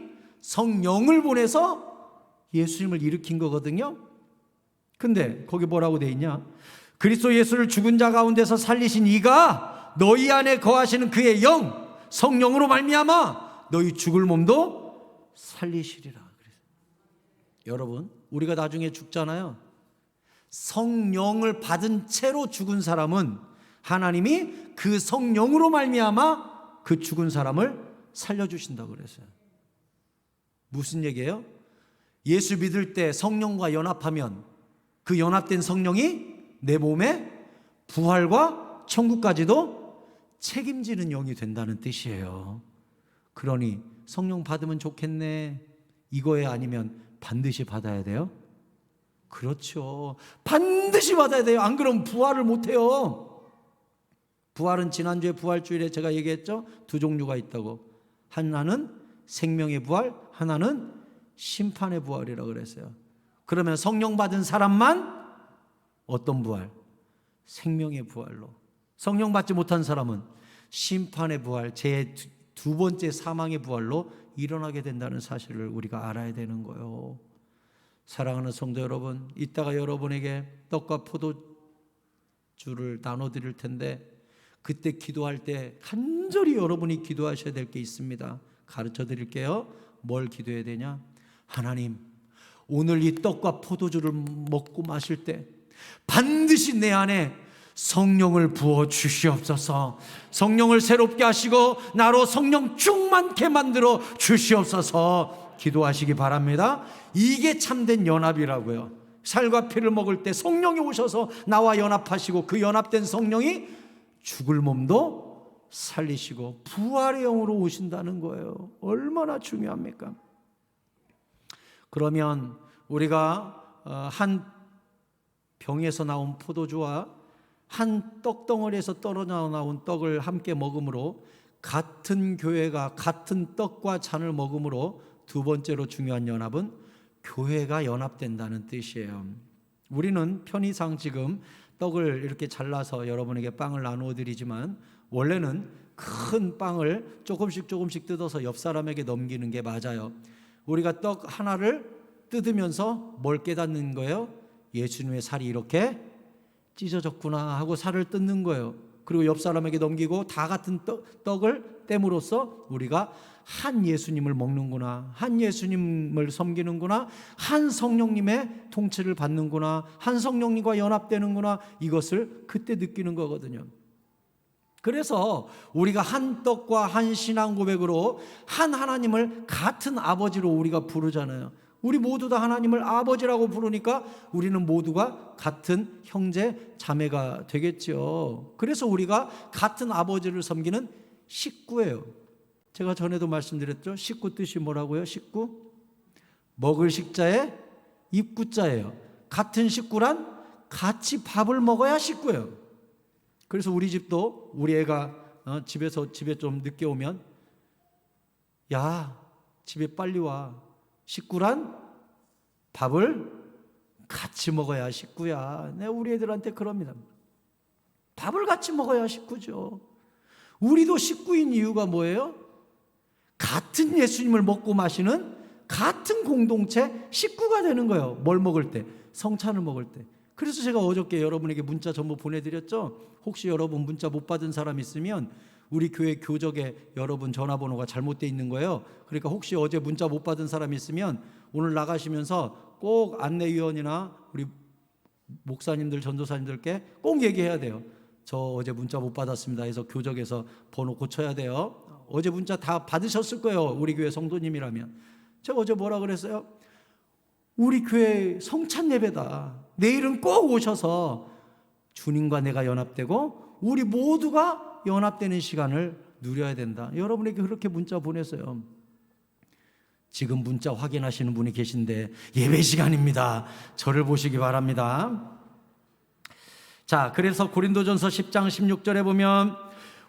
성령을 보내서 예수님을 일으킨 거거든요. 근데 거기 뭐라고 돼 있냐? 그리스도 예수를 죽은 자 가운데서 살리신 이가 너희 안에 거하시는 그의 영, 성령으로 말미암아 너희 죽을 몸도 살리시리라. 여러분, 우리가 나중에 죽잖아요. 성령을 받은 채로 죽은 사람은 하나님이 그 성령으로 말미암아 그 죽은 사람을 살려주신다고 그랬어요. 무슨 얘기예요? 예수 믿을 때 성령과 연합하면 그 연합된 성령이 내 몸에 부활과 천국까지도 책임지는 영이 된다는 뜻이에요. 그러니 성령 받으면 좋겠네, 이거에 아니면 반드시 받아야 돼요? 그렇죠. 반드시 받아야 돼요. 안 그러면 부활을 못해요. 부활은 지난주에 부활주일에 제가 얘기했죠. 두 종류가 있다고. 하나는 생명의 부활, 하나는 심판의 부활이라고 그랬어요. 그러면 성령 받은 사람만 어떤 부활? 생명의 부활로. 성령 받지 못한 사람은 심판의 부활, 제 두 번째 사망의 부활로 일어나게 된다는 사실을 우리가 알아야 되는 거예요. 사랑하는 성도 여러분, 이따가 여러분에게 떡과 포도주를 나눠드릴 텐데 그때 기도할 때 간절히 여러분이 기도하셔야 될 게 있습니다. 가르쳐 드릴게요. 뭘 기도해야 되냐? 하나님, 오늘 이 떡과 포도주를 먹고 마실 때 반드시 내 안에 성령을 부어 주시옵소서. 성령을 새롭게 하시고 나로 성령 충만케 만들어 주시옵소서. 기도하시기 바랍니다. 이게 참된 연합이라고요. 살과 피를 먹을 때 성령이 오셔서 나와 연합하시고 그 연합된 성령이 죽을 몸도 살리시고 부활의 영으로 오신다는 거예요. 얼마나 중요합니까? 그러면 우리가 한 병에서 나온 포도주와 한 떡덩어리에서 떨어져 나온 떡을 함께 먹음으로, 같은 교회가 같은 떡과 잔을 먹음으로 두 번째로 중요한 연합은 교회가 연합된다는 뜻이에요. 우리는 편의상 지금 떡을 이렇게 잘라서 여러분에게 빵을 나누어 드리지만 원래는 큰 빵을 조금씩 뜯어서 옆 사람에게 넘기는 게 맞아요. 우리가 떡 하나를 뜯으면서 뭘 깨닫는 거예요? 예수님의 살이 이렇게 찢어졌구나 하고 살을 뜯는 거예요. 그리고 옆 사람에게 넘기고 다 같은 떡을 땜으로써 우리가 한 예수님을 먹는구나, 한 예수님을 섬기는구나, 한 성령님의 통치를 받는구나, 한 성령님과 연합되는구나, 이것을 그때 느끼는 거거든요. 그래서 우리가 한 떡과 한 신앙 고백으로 한 하나님을 같은 아버지로 우리가 부르잖아요. 우리 모두 다 하나님을 아버지라고 부르니까 우리는 모두가 같은 형제 자매가 되겠죠. 그래서 우리가 같은 아버지를 섬기는 식구예요. 제가 전에도 말씀드렸죠. 식구 뜻이 뭐라고요? 식구? 먹을 식자에 입구자예요. 같은 식구란 같이 밥을 먹어야 식구예요. 그래서 우리 집도 우리 애가 집에 좀 늦게 오면, 야, 집에 빨리 와. 식구란 밥을 같이 먹어야 식구야. 내가 우리 애들한테 그럽니다. 밥을 같이 먹어야 식구죠. 우리도 식구인 이유가 뭐예요? 같은 예수님을 먹고 마시는 같은 공동체 식구가 되는 거예요. 뭘 먹을 때? 성찬을 먹을 때. 그래서 제가 어저께 여러분에게 문자 전부 보내드렸죠. 혹시 여러분 문자 못 받은 사람 있으면 우리 교회 교적에 여러분 전화번호가 잘못되어 있는 거예요. 그러니까 혹시 어제 문자 못 받은 사람 있으면 오늘 나가시면서 꼭 안내위원이나 우리 목사님들, 전도사님들께 꼭 얘기해야 돼요. 저 어제 문자 못 받았습니다 해서 교적에서 번호 고쳐야 돼요. 어제 문자 다 받으셨을 거예요. 우리 교회 성도님이라면. 제가 어제 뭐라 그랬어요? 우리 교회 성찬 예배다. 내일은 꼭 오셔서 주님과 내가 연합되고 우리 모두가 연합되는 시간을 누려야 된다. 여러분에게 그렇게 문자 보냈어요. 지금 문자 확인하시는 분이 계신데 예배 시간입니다. 저를 보시기 바랍니다. 자, 그래서 고린도전서 10장 16절에 보면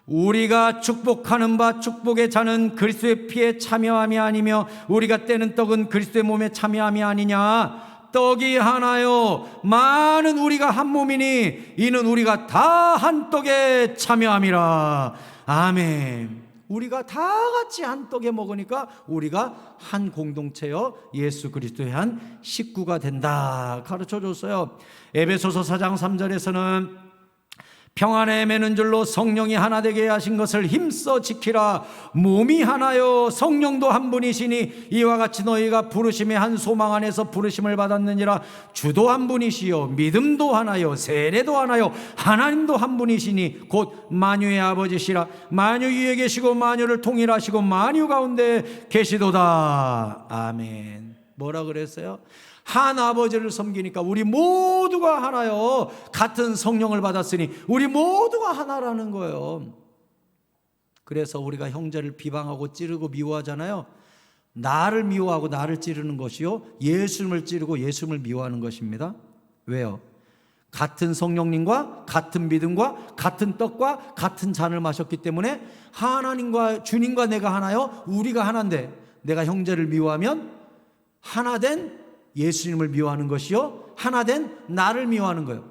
우리가 축복하는 바 축복의 잔은 그리스도의 피에 참여함이 아니며 우리가 떼는 떡은 그리스도의 몸에 참여함이 아니냐. 떡이 하나요 많은 우리가 한 몸이니 이는 우리가 다 한 떡에 참여함이라. 아멘. 우리가 다 같이 한 떡에 먹으니까 우리가 한 공동체여 예수 그리스도의 한 식구가 된다 가르쳐줬어요. 에베소서 4장 3절에서는 평안에 매는 줄로 성령이 하나 되게 하신 것을 힘써 지키라. 몸이 하나요 성령도 한 분이시니 이와 같이 너희가 부르심의 한 소망 안에서 부르심을 받았느니라. 주도 한 분이시요 믿음도 하나요 세례도 하나요 하나님도 한 분이시니 곧 만유의 아버지시라. 만유 위에 계시고 만유를 통일하시고 만유 가운데 계시도다. 아멘. 뭐라 그랬어요? 한 아버지를 섬기니까 우리 모두가 하나요. 같은 성령을 받았으니 우리 모두가 하나라는 거예요. 그래서 우리가 형제를 비방하고 찌르고 미워하잖아요. 나를 미워하고 나를 찌르는 것이요 예수님을 찌르고 예수님을 미워하는 것입니다. 왜요? 같은 성령님과 같은 믿음과 같은 떡과 같은 잔을 마셨기 때문에 하나님과 주님과 내가 하나요. 우리가 하나인데 내가 형제를 미워하면 하나된 예수님을 미워하는 것이요 하나된 나를 미워하는 거예요.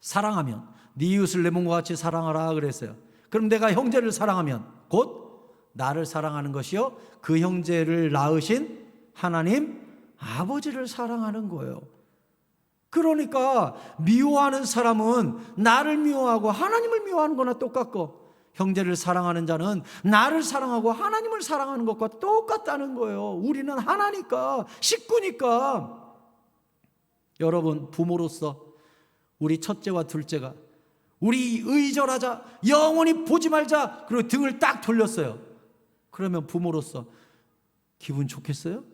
사랑하면 네 이웃을 내 몸과 같이 사랑하라 그랬어요. 그럼 내가 형제를 사랑하면 곧 나를 사랑하는 것이요 그 형제를 낳으신 하나님 아버지를 사랑하는 거예요. 그러니까 미워하는 사람은 나를 미워하고 하나님을 미워하는 거나 똑같고, 형제를 사랑하는 자는 나를 사랑하고 하나님을 사랑하는 것과 똑같다는 거예요. 우리는 하나니까, 식구니까. 여러분, 부모로서 우리 첫째와 둘째가 우리 의절하자, 영원히 보지 말자, 그리고 등을 딱 돌렸어요. 그러면 부모로서 기분 좋겠어요?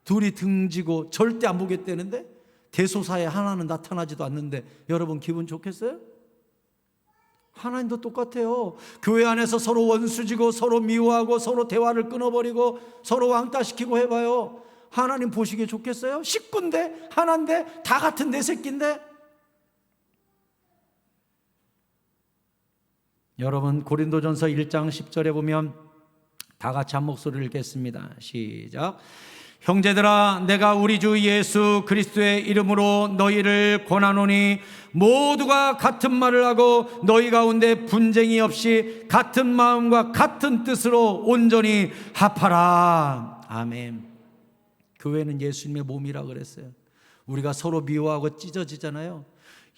둘이 등지고 절대 안 보겠다는데 대소사에 하나는 나타나지도 않는데 여러분 기분 좋겠어요? 하나님도 똑같아요. 교회 안에서 서로 원수지고 서로 미워하고 서로 대화를 끊어버리고 서로 왕따시키고 해봐요. 하나님 보시기에 좋겠어요? 식구인데 하나인데 다 같은 내 새끼인데. 여러분, 고린도전서 1장 10절에 보면 다 같이 한 목소리를 읽겠습니다. 시작. 형제들아, 내가 우리 주 예수 그리스도의 이름으로 너희를 권하노니 모두가 같은 말을 하고 너희 가운데 분쟁이 없이 같은 마음과 같은 뜻으로 온전히 합하라. 아멘. 교회는 예수님의 몸이라 그랬어요. 우리가 서로 미워하고 찢어지잖아요.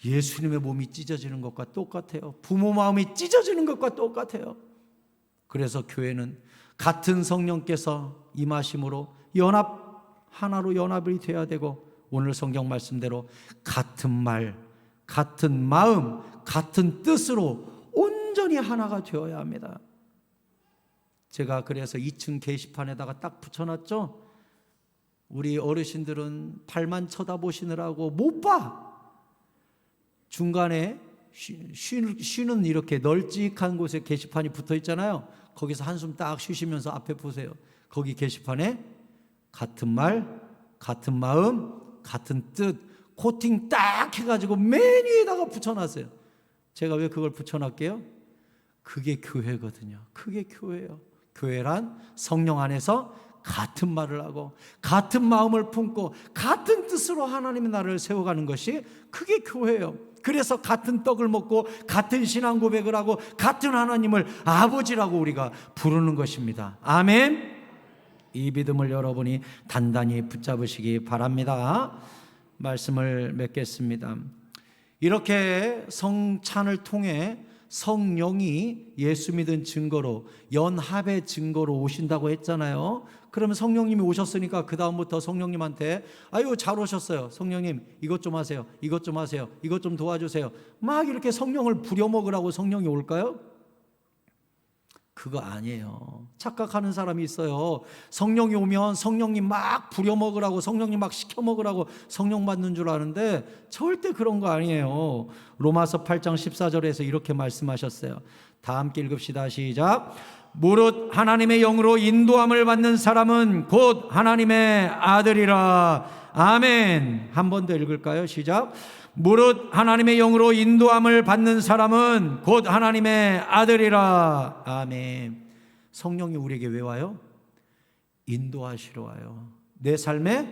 예수님의 몸이 찢어지는 것과 똑같아요. 부모 마음이 찢어지는 것과 똑같아요. 그래서 교회는 같은 성령께서 임하심으로 하나로 연합이 되어야 되고, 오늘 성경 말씀대로 같은 말, 같은 마음, 같은 뜻으로 온전히 하나가 되어야 합니다. 제가 그래서 2층 게시판에다가 딱 붙여놨죠. 우리 어르신들은 발만 쳐다보시느라고 못 봐. 중간에 쉬는 이렇게 널찍한 곳에 게시판이 붙어 있잖아요. 거기서 한숨 딱 쉬시면서 앞에 보세요. 거기 게시판에 같은 말, 같은 마음, 같은 뜻 코팅 딱 해가지고 맨 위에다가 붙여놨어요. 제가 왜 그걸 붙여놨게요? 그게 교회거든요. 그게 교회예요. 교회란 성령 안에서 같은 말을 하고 같은 마음을 품고 같은 뜻으로 하나님의 나라를 세워가는 것이 그게 교회예요. 그래서 같은 떡을 먹고 같은 신앙 고백을 하고 같은 하나님을 아버지라고 우리가 부르는 것입니다. 아멘. 이 믿음을 여러분이 단단히 붙잡으시기 바랍니다. 말씀을 맺겠습니다. 이렇게 성찬을 통해 성령이 예수 믿은 증거로, 연합의 증거로 오신다고 했잖아요. 그러면 성령님이 오셨으니까 그 다음부터 성령님한테 아유 잘 오셨어요. 성령님 이것 좀 하세요. 이것 좀 하세요. 이것 좀 도와주세요. 막 이렇게 성령을 부려먹으라고 성령이 올까요? 그거 아니에요. 착각하는 사람이 있어요. 성령이 오면 성령님 막 부려먹으라고, 성령님 막 시켜먹으라고 성령 받는 줄 아는데 절대 그런 거 아니에요. 로마서 8장 14절에서 이렇게 말씀하셨어요. 다 함께 읽읍시다. 시작. 무릇 하나님의 영으로 인도함을 받는 사람은 곧 하나님의 아들이라. 아멘. 한 번 더 읽을까요? 시작. 무릇 하나님의 영으로 인도함을 받는 사람은 곧 하나님의 아들이라. 아멘. 성령이 우리에게 왜 와요? 인도하시러 와요. 내 삶의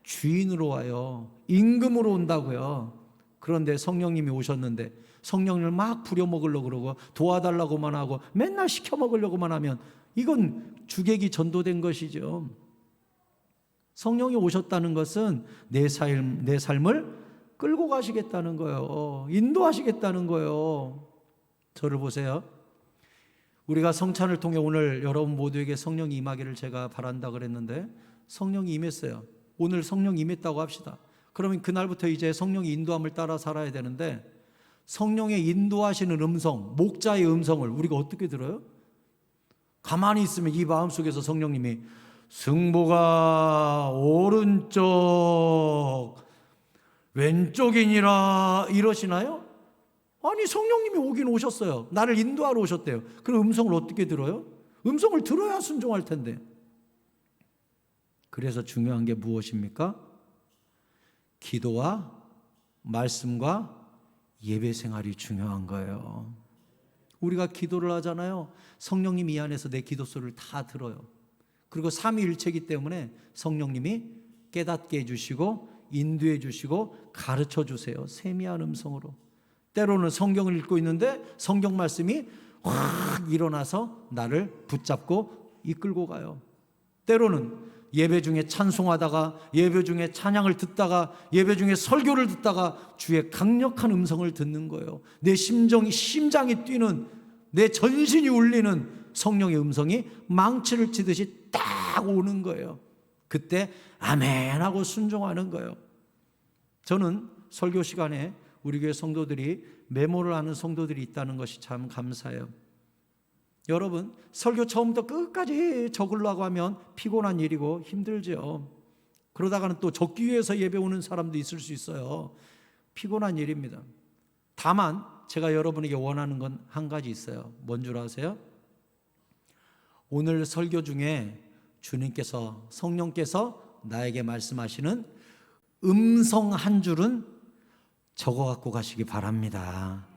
주인으로 와요. 임금으로 온다고요. 그런데 성령님이 오셨는데 성령을 막 부려먹으려고 그러고 도와달라고만 하고 맨날 시켜먹으려고만 하면 이건 주객이 전도된 것이죠. 성령이 오셨다는 것은 내 삶을 끌고 가시겠다는 거예요. 인도하시겠다는 거예요. 저를 보세요. 우리가 성찬을 통해 오늘 여러분 모두에게 성령이 임하기를 제가 바란다 그랬는데 성령이 임했어요. 오늘 성령이 임했다고 합시다. 그러면 그날부터 이제 성령의 인도함을 따라 살아야 되는데 성령의 인도하시는 음성, 목자의 음성을 우리가 어떻게 들어요? 가만히 있으면 이 마음속에서 성령님이 승보가 오른쪽 왼쪽이니라 이러시나요? 아니 성령님이 오긴 오셨어요. 나를 인도하러 오셨대요. 그럼 음성을 어떻게 들어요? 음성을 들어야 순종할 텐데. 그래서 중요한 게 무엇입니까? 기도와 말씀과 예배 생활이 중요한 거예요. 우리가 기도를 하잖아요. 성령님이 이 안에서 내 기도 소리를 다 들어요. 그리고 삼위일체이기 때문에 성령님이 깨닫게 해주시고 인도해 주시고 가르쳐 주세요. 세미한 음성으로. 때로는 성경을 읽고 있는데 성경 말씀이 확 일어나서 나를 붙잡고 이끌고 가요. 때로는 예배 중에 찬송하다가, 예배 중에 찬양을 듣다가, 예배 중에 설교를 듣다가 주의 강력한 음성을 듣는 거예요. 내 심장이 뛰는, 내 전신이 울리는 성령의 음성이 망치를 치듯이 딱 오는 거예요. 그때 아멘 하고 순종하는 거예요. 저는 설교 시간에 우리 교회 성도들이 메모를 하는 성도들이 있다는 것이 참 감사해요. 여러분, 설교 처음부터 끝까지 적으려고 하면 피곤한 일이고 힘들죠. 그러다가는 또 적기 위해서 예배 오는 사람도 있을 수 있어요. 피곤한 일입니다. 다만 제가 여러분에게 원하는 건 한 가지 있어요. 뭔 줄 아세요? 오늘 설교 중에 주님께서, 성령께서 나에게 말씀하시는 음성 한 줄은 적어 갖고 가시기 바랍니다.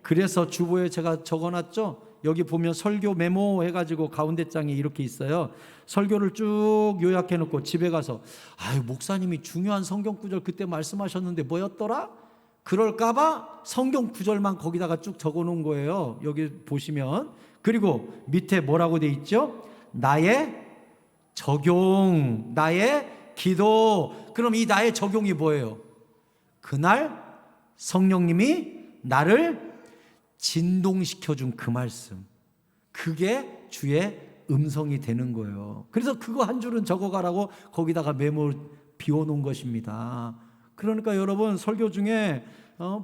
그래서 주보에 제가 적어놨죠. 여기 보면 설교 메모 해가지고 가운데 장에 이렇게 있어요. 설교를 쭉 요약해 놓고 집에 가서 아유 목사님이 중요한 성경 구절 그때 말씀하셨는데 뭐였더라? 그럴까봐 성경 구절만 거기다가 쭉 적어 놓은 거예요. 여기 보시면. 그리고 밑에 뭐라고 돼 있죠? 나의 적용, 나의 기도. 그럼 이 나의 적용이 뭐예요? 그날 성령님이 나를 진동시켜준 그 말씀, 그게 주의 음성이 되는 거예요. 그래서 그거 한 줄은 적어가라고 거기다가 메모 비워놓은 것입니다. 그러니까 여러분, 설교 중에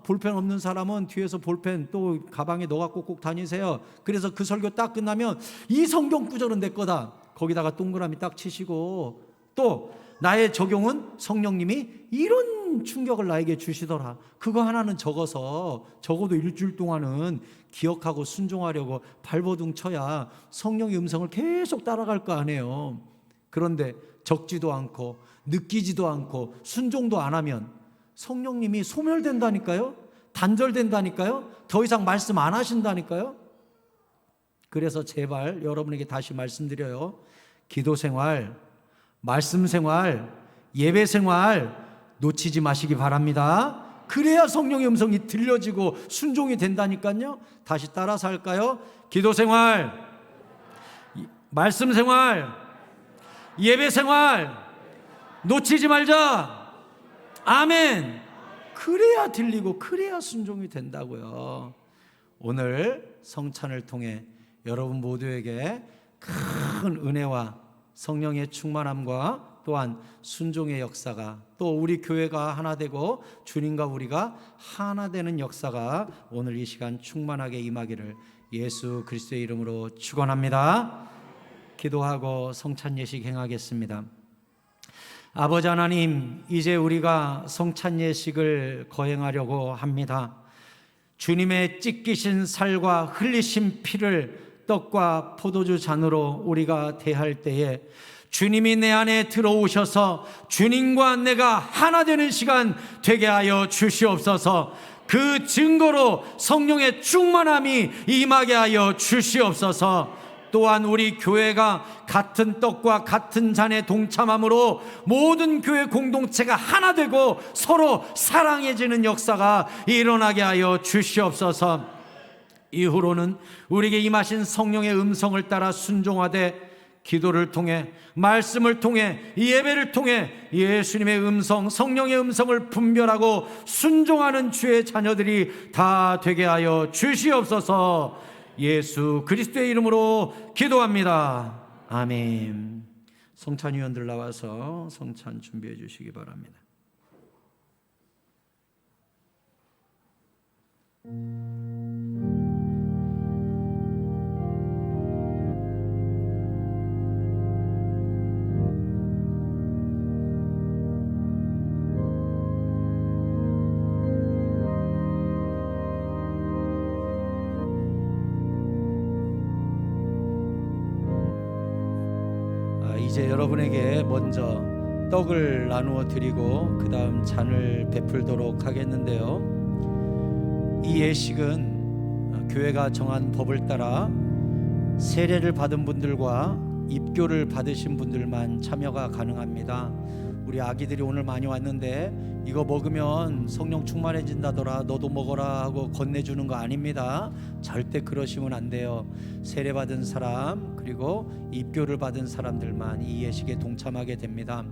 볼펜 없는 사람은 뒤에서 볼펜 또 가방에 넣어갖고 꼭 다니세요. 그래서 그 설교 딱 끝나면 이 성경 구절은 내 거다, 거기다가 동그라미 딱 치시고, 또 나의 적용은 성령님이 이런 충격을 나에게 주시더라, 그거 하나는 적어서 적어도 일주일 동안은 기억하고 순종하려고 발버둥 쳐야 성령의 음성을 계속 따라갈 거 아니에요. 그런데 적지도 않고 느끼지도 않고 순종도 안 하면 성령님이 소멸된다니까요. 단절된다니까요. 더 이상 말씀 안 하신다니까요. 그래서 제발 여러분에게 다시 말씀드려요. 기도 생활, 말씀 생활, 예배 생활 놓치지 마시기 바랍니다. 그래야 성령의 음성이 들려지고 순종이 된다니까요. 다시 따라서 할까요? 기도 생활, 말씀 생활, 예배 생활 놓치지 말자. 아멘. 그래야 들리고 그래야 순종이 된다고요. 오늘 성찬을 통해 여러분 모두에게 큰 은혜와 성령의 충만함과 또한 순종의 역사가, 또 우리 교회가 하나 되고 주님과 우리가 하나 되는 역사가 오늘 이 시간 충만하게 임하기를 예수 그리스도의 이름으로 축원합니다. 기도하고 성찬 예식 행하겠습니다. 아버지 하나님, 이제 우리가 성찬 예식을 거행하려고 합니다. 주님의 찢기신 살과 흘리신 피를 떡과 포도주 잔으로 우리가 대할 때에 주님이 내 안에 들어오셔서 주님과 내가 하나 되는 시간 되게 하여 주시옵소서. 그 증거로 성령의 충만함이 임하게 하여 주시옵소서. 또한 우리 교회가 같은 떡과 같은 잔에 동참함으로 모든 교회 공동체가 하나 되고 서로 사랑해지는 역사가 일어나게 하여 주시옵소서. 이후로는 우리에게 임하신 성령의 음성을 따라 순종하되 기도를 통해, 말씀을 통해, 예배를 통해 예수님의 음성, 성령의 음성을 분별하고 순종하는 주의 자녀들이 다 되게 하여 주시옵소서. 예수 그리스도의 이름으로 기도합니다. 아멘. 성찬위원들 나와서 성찬 준비해 주시기 바랍니다. 이제 여러분에게 먼저 떡을 나누어 드리고 그 다음 잔을 베풀도록 하겠는데요. 이 예식은 교회가 정한 법을 따라 세례를 받은 분들과 입교를 받으신 분들만 참여가 가능합니다. 우리 아기들이 오늘 많이 왔는데 이거 먹으면 성령 충만해진다더라, 너도 먹어라 하고 건네주는 거 아닙니다. 절대 그러시면 안 돼요. 세례받은 사람 그리고 입교를 받은 사람들만 이 예식에 동참하게 됩니다.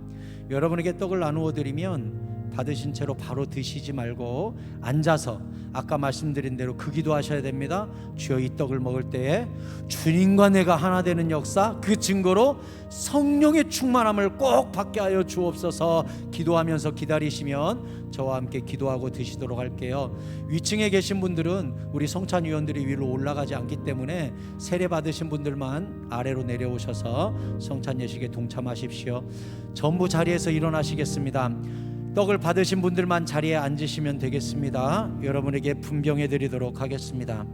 여러분에게 떡을 나누어 드리면 받으신 채로 바로 드시지 말고 앉아서 아까 말씀드린 대로 그 기도하셔야 됩니다. 주여, 이 떡을 먹을 때에 주님과 내가 하나 되는 역사, 그 증거로 성령의 충만함을 꼭 받게 하여 주옵소서. 기도하면서 기다리시면 저와 함께 기도하고 드시도록 할게요. 위층에 계신 분들은 우리 성찬위원들이 위로 올라가지 않기 때문에 세례 받으신 분들만 아래로 내려오셔서 성찬 예식에 동참하십시오. 전부 자리에서 일어나시겠습니다. 떡을 받으신 분들만 자리에 앉으시면 되겠습니다. 여러분에게 분병해 드리도록 하겠습니다.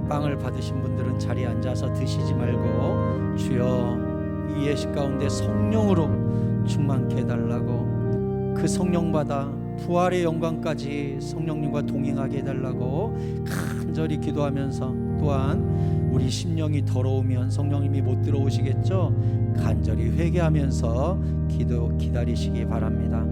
빵을 받으신 분들은 자리에 앉아서 드시지 말고 주여, 이 예식 가운데 성령으로 충만케 해달라고, 그 성령받아 부활의 영광까지 성령님과 동행하게 해달라고 간절히 기도하면서, 또한 우리 심령이 더러우면 성령님이 못 들어오시겠죠? 간절히 회개하면서 기다리시기 바랍니다.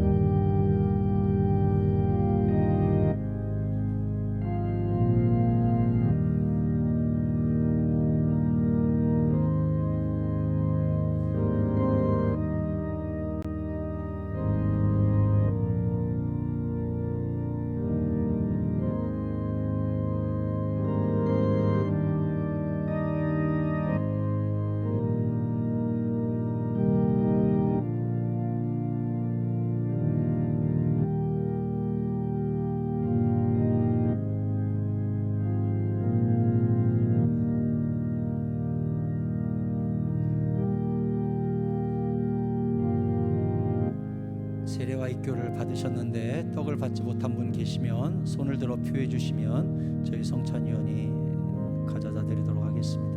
세례와 입교를 받으셨는데 떡을 받지 못한 분 계시면 손을 들어 표해 주시면 저희 성찬위원이 가져다 드리도록 하겠습니다.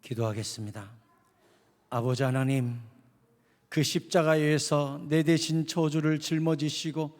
기도하겠습니다. 아버지 하나님, 그 십자가에서 내 대신 저주를 짊어지시고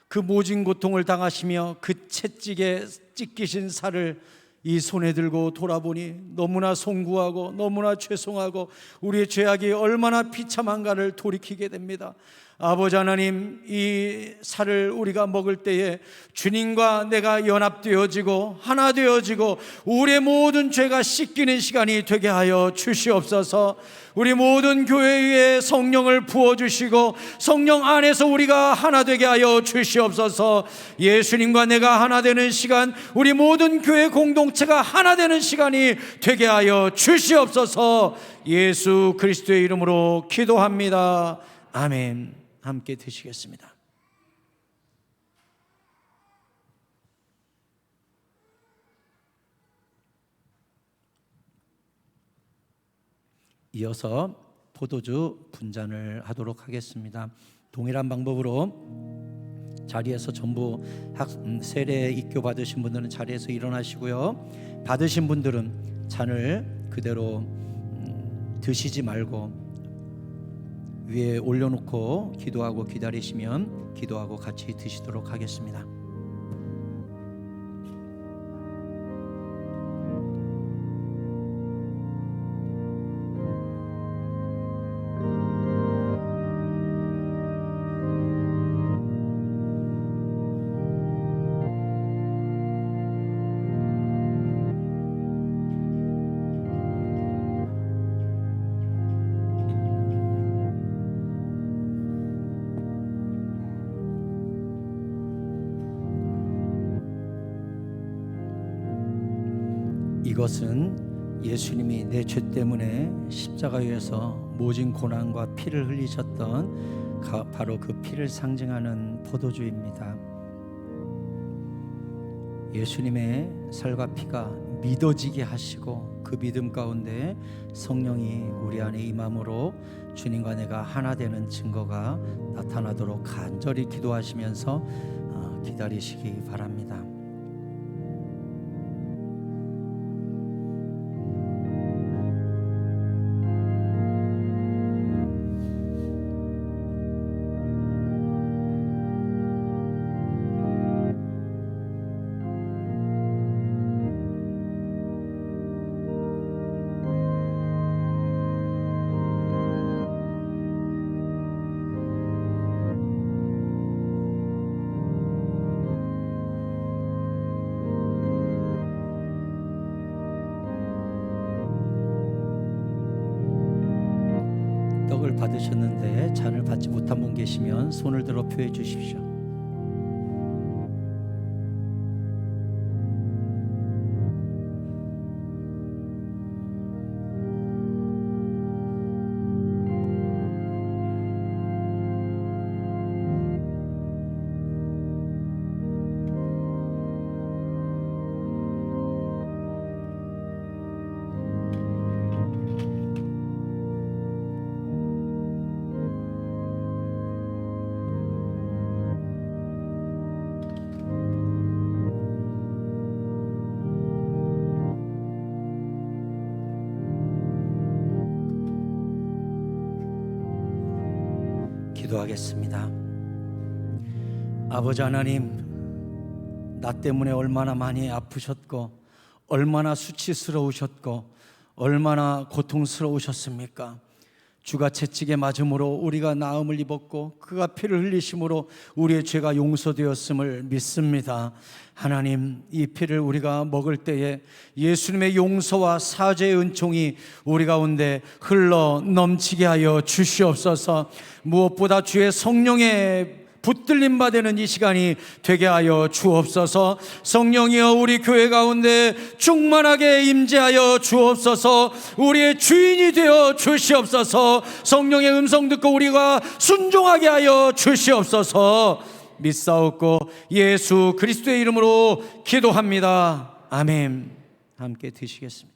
그 모진 고통을 당하시며 그 채찍에 찢기신 살을 이 손에 들고 돌아보니 너무나 송구하고 너무나 죄송하고 우리의 죄악이 얼마나 비참한가를 돌이키게 됩니다. 아버지 하나님, 이 살을 우리가 먹을 때에 주님과 내가 연합되어지고 하나 되어지고 우리의 모든 죄가 씻기는 시간이 되게 하여 주시옵소서. 우리 모든 교회에 성령을 부어주시고 성령 안에서 우리가 하나 되게 하여 주시옵소서. 예수님과 내가 하나 되는 시간, 우리 모든 교회 공동체가 하나 되는 시간이 되게 하여 주시옵소서. 예수 그리스도의 이름으로 기도합니다. 아멘. 함께 드시겠습니다. 이어서 포도주 분잔을 하도록 하겠습니다. 동일한 방법으로 자리에서 전부 세례 입교 받으신 분들은 자리에서 일어나시고요. 받으신 분들은 잔을 그대로 드시지 말고 위에 올려놓고 기도하고 기다리시면 기도하고 같이 드시도록 하겠습니다. 이것은 예수님이 내 죄 때문에 십자가에서 모진 고난과 피를 흘리셨던 바로 그 피를 상징하는 포도주입니다. 예수님의 살과 피가 믿어지게 하시고 그 믿음 가운데 성령이 우리 안에 임함으로 주님과 내가 하나 되는 증거가 나타나도록 간절히 기도하시면서 기다리시기 바랍니다. 떡을 받으셨는데 잔을 받지 못한 분 계시면 손을 들어 표해 주십시오. 기도하겠습니다. 아버지 하나님, 나 때문에 얼마나 많이 아프셨고 얼마나 수치스러우셨고 얼마나 고통스러우셨습니까? 주가 채찍에 맞음으로 우리가 나음을 입었고 그가 피를 흘리심으로 우리의 죄가 용서되었음을 믿습니다. 하나님, 이 피를 우리가 먹을 때에 예수님의 용서와 사죄의 은총이 우리 가운데 흘러 넘치게 하여 주시옵소서. 무엇보다 주의 성령의 붙들림 받는 이 시간이 되게 하여 주옵소서. 성령이여 우리 교회 가운데 충만하게 임재하여 주옵소서. 우리의 주인이 되어 주시옵소서. 성령의 음성 듣고 우리가 순종하게 하여 주시옵소서. 믿사옵고 예수 그리스도의 이름으로 기도합니다. 아멘. 함께 드시겠습니다.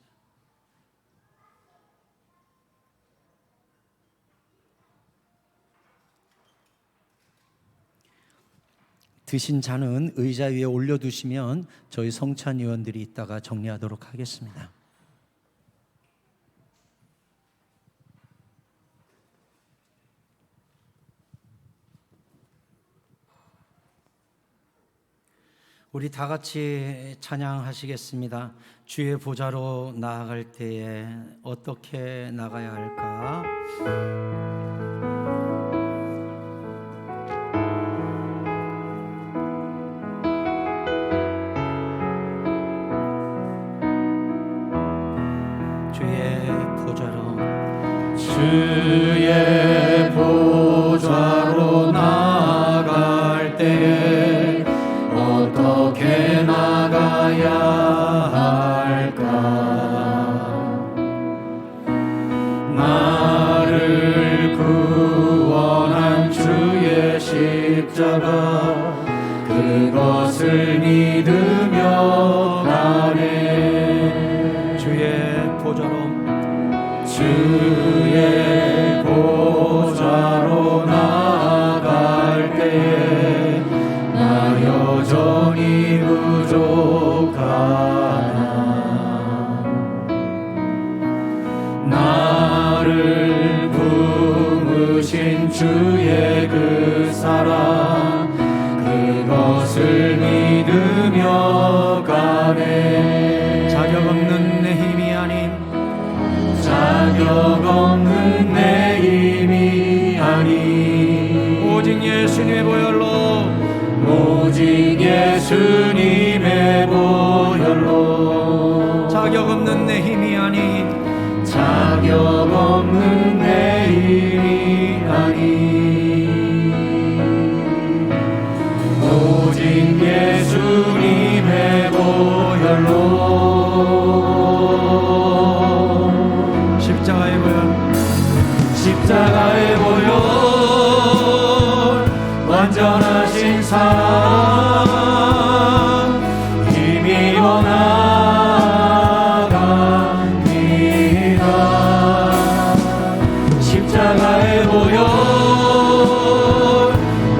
드신 잔은 의자 위에 올려두시면 저희 성찬위원들이 이따가 정리하도록 하겠습니다. 우리 다 같이 찬양하시겠습니다. 주의 보좌로 나아갈 때에 어떻게 나가야 할까? 주의 보좌로 나아갈 때에 어떻게 나가야 할까? 나를 구원한 주의 십자가 그것을 믿으며 가네. 주의 보좌로 나아갈 때에 나 여전히 부족하나. 나를 품으신 주의 그 사랑 그것을 믿으며 가네. 자격 없는 내 힘이 아닌 자격 없는 내 힘이 아닌 오직 예수님의 보혈로 오직 예수님의 보혈로 자격 없는 내 힘이 아닌 자격 없는 내 힘이 아닌 오직 예수님의 보혈로 십자가의 보혈 완전하신 사랑 힘입어 나갑니다. 십자가의 보혈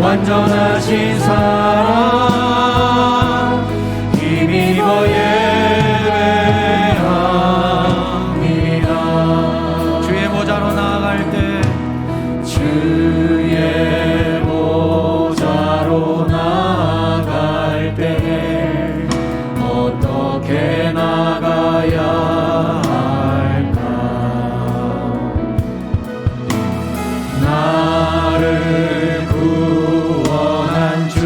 완전하신 사랑 힘입어 예배합니다. 주의 보좌로 나아갈 때 주의 보좌로 나아갈 때 어떻게 나가야 할까? 나를 구원한 주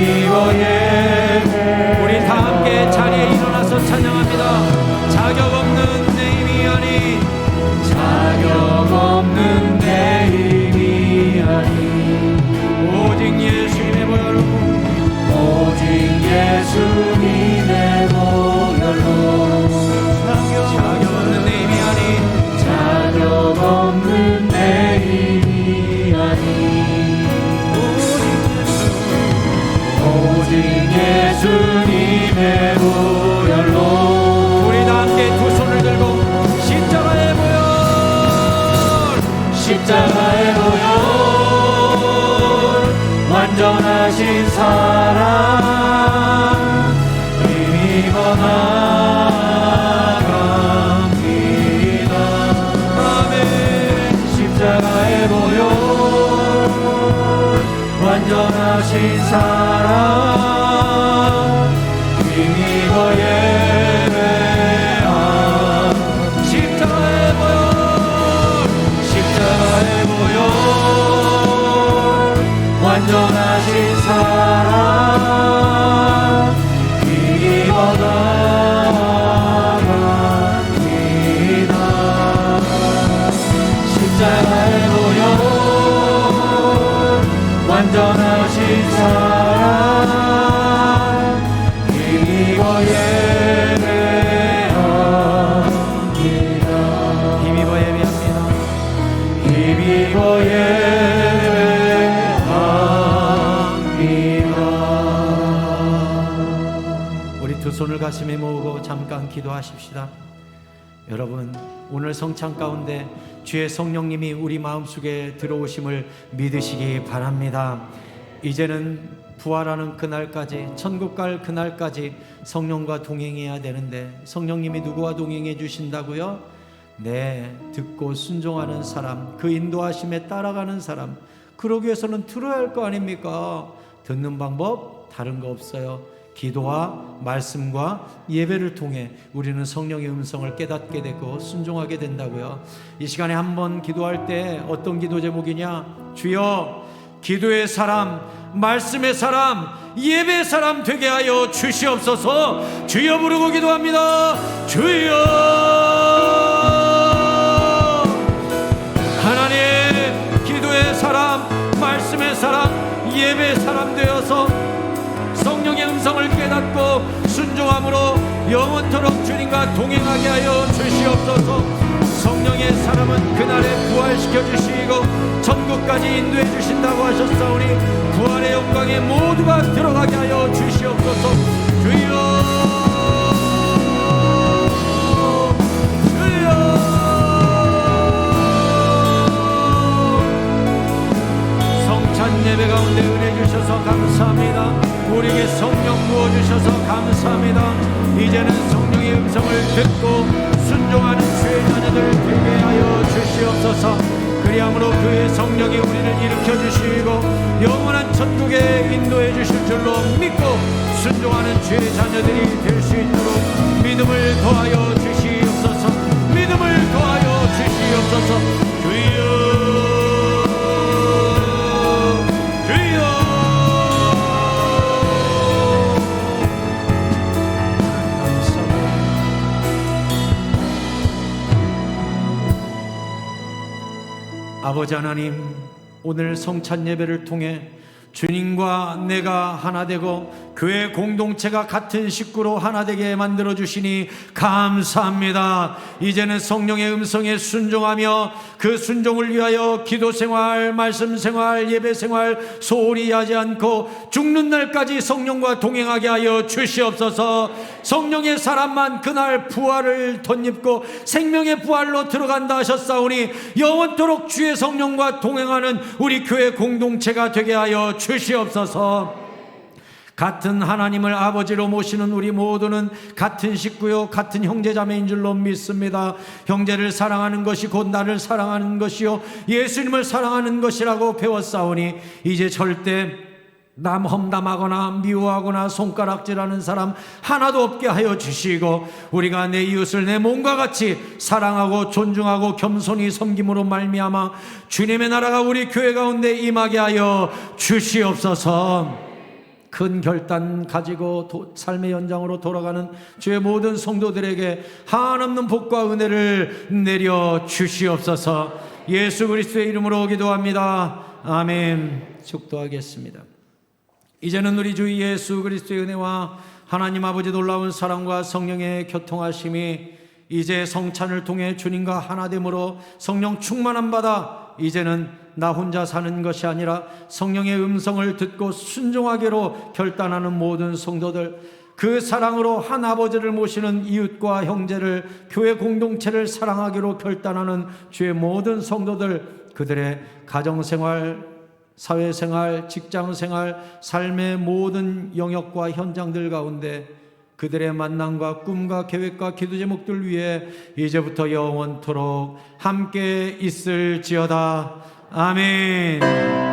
힘입어 예배. 우리 다 함께 자리에 일어나서 찬양합니다. 자격 없는 내 힘이 아니, 자격 없는 내 힘이 아니, 오직 예수님의 보혈로, 오직 예수님의 보혈로. 자격 없는 내 힘이 아니, 자격 없는 내 힘이 아니, 오직 예수님의 보혈로. 우리 다 함께 두 손을 들고 십자가의 보혈, 십자가의 보혈, 완전하신 사랑 힘입어 나갑니다. 아멘. 십자가의 보혈, 완전하신 사랑 힘입어 예배하. 십자가의 보혈, 십자가의 보혈, 완전하신 사랑 힘입어 나갑니다. 십자가의 보혈, 완전하신 사랑 힘입어 예배합니다. 힘입어 예배합니다. 힘입어 예배합니다. 우리 두 손을 가슴에 모으고 잠깐 기도하십시다. 여러분, 오늘 성찬 가운데 주의 성령님이 우리 마음속에 들어오심을 믿으시기 바랍니다. 이제는 부활하는 그날까지, 천국 갈 그날까지 성령과 동행해야 되는데, 성령님이 누구와 동행해 주신다고요? 네, 듣고 순종하는 사람, 그 인도하심에 따라가는 사람. 그러기 위해서는 들어야 할 거 아닙니까? 듣는 방법 다른 거 없어요. 기도와 말씀과 예배를 통해 우리는 성령의 음성을 깨닫게 되고 순종하게 된다고요. 이 시간에 한번 기도할 때 어떤 기도 제목이냐? 주여, 기도의 사람, 말씀의 사람, 예배의 사람 되게 하여 주시옵소서. 주여 부르고 기도합니다. 주여. 하나님, 기도의 사람, 말씀의 사람, 예배의 사람 되어서 성령의 음성을 깨닫고 순종함으로 영원토록 주님과 동행하게 하여 주시옵소서. 성령의 사람은 그날에 부활시켜 주시고 천국까지 인도해 주신다고 하셨사오니 부활의 영광에 모두가 들어가게 하여 주시옵소서. 주여, 주여. 성찬 예배 가운데 은혜 주셔서 감사합니다. 우리에게 성령 부어주셔서 감사합니다. 이제는 성령의 음성을 듣고 순종하는 주의 자녀들 되게 하여 주시옵소서. 그리함으로 그의 성령이 우리를 일으켜 주시고 영원한 천국에 인도해 주실 줄로 믿고 순종하는 주의 자녀들이 될 수 있도록 믿음을 더하여 주시옵소서. 믿음을 더하여 주시옵소서. 주여, 아버지 하나님, 오늘 성찬 예배를 통해 주님과 내가 하나 되고 교회 공동체가 같은 식구로 하나 되게 만들어 주시니 감사합니다. 이제는 성령의 음성에 순종하며 그 순종을 위하여 기도 생활, 말씀 생활, 예배 생활 소홀히 하지 않고 죽는 날까지 성령과 동행하게 하여 주시옵소서. 성령의 사람만 그날 부활을 덧입고 생명의 부활로 들어간다 하셨사오니 영원토록 주의 성령과 동행하는 우리 교회 공동체가 되게 하여 주시옵소서. 같은 하나님을 아버지로 모시는 우리 모두는 같은 식구요 같은 형제자매인 줄로 믿습니다. 형제를 사랑하는 것이 곧 나를 사랑하는 것이요 예수님을 사랑하는 것이라고 배웠사오니 이제 절대 남 험담하거나 미워하거나 손가락질하는 사람 하나도 없게 하여 주시고 우리가 내 이웃을 내 몸과 같이 사랑하고 존중하고 겸손히 섬김으로 말미암아 주님의 나라가 우리 교회 가운데 임하게 하여 주시옵소서. 큰 결단 가지고 삶의 연장으로 돌아가는 주의 모든 성도들에게 한없는 복과 은혜를 내려 주시옵소서. 예수 그리스도의 이름으로 기도합니다. 아멘. 축도하겠습니다. 이제는 우리 주 예수 그리스도의 은혜와 하나님 아버지 놀라운 사랑과 성령의 교통하심이 이제 성찬을 통해 주님과 하나됨으로 성령 충만함 받아 이제는 나 혼자 사는 것이 아니라 성령의 음성을 듣고 순종하기로 결단하는 모든 성도들, 그 사랑으로 한 아버지를 모시는 이웃과 형제를, 교회 공동체를 사랑하기로 결단하는 주의 모든 성도들, 그들의 가정생활, 사회생활, 직장생활, 삶의 모든 영역과 현장들 가운데 그들의 만남과 꿈과 계획과 기도 제목들 위해 이제부터 영원토록 함께 있을지어다. 아멘.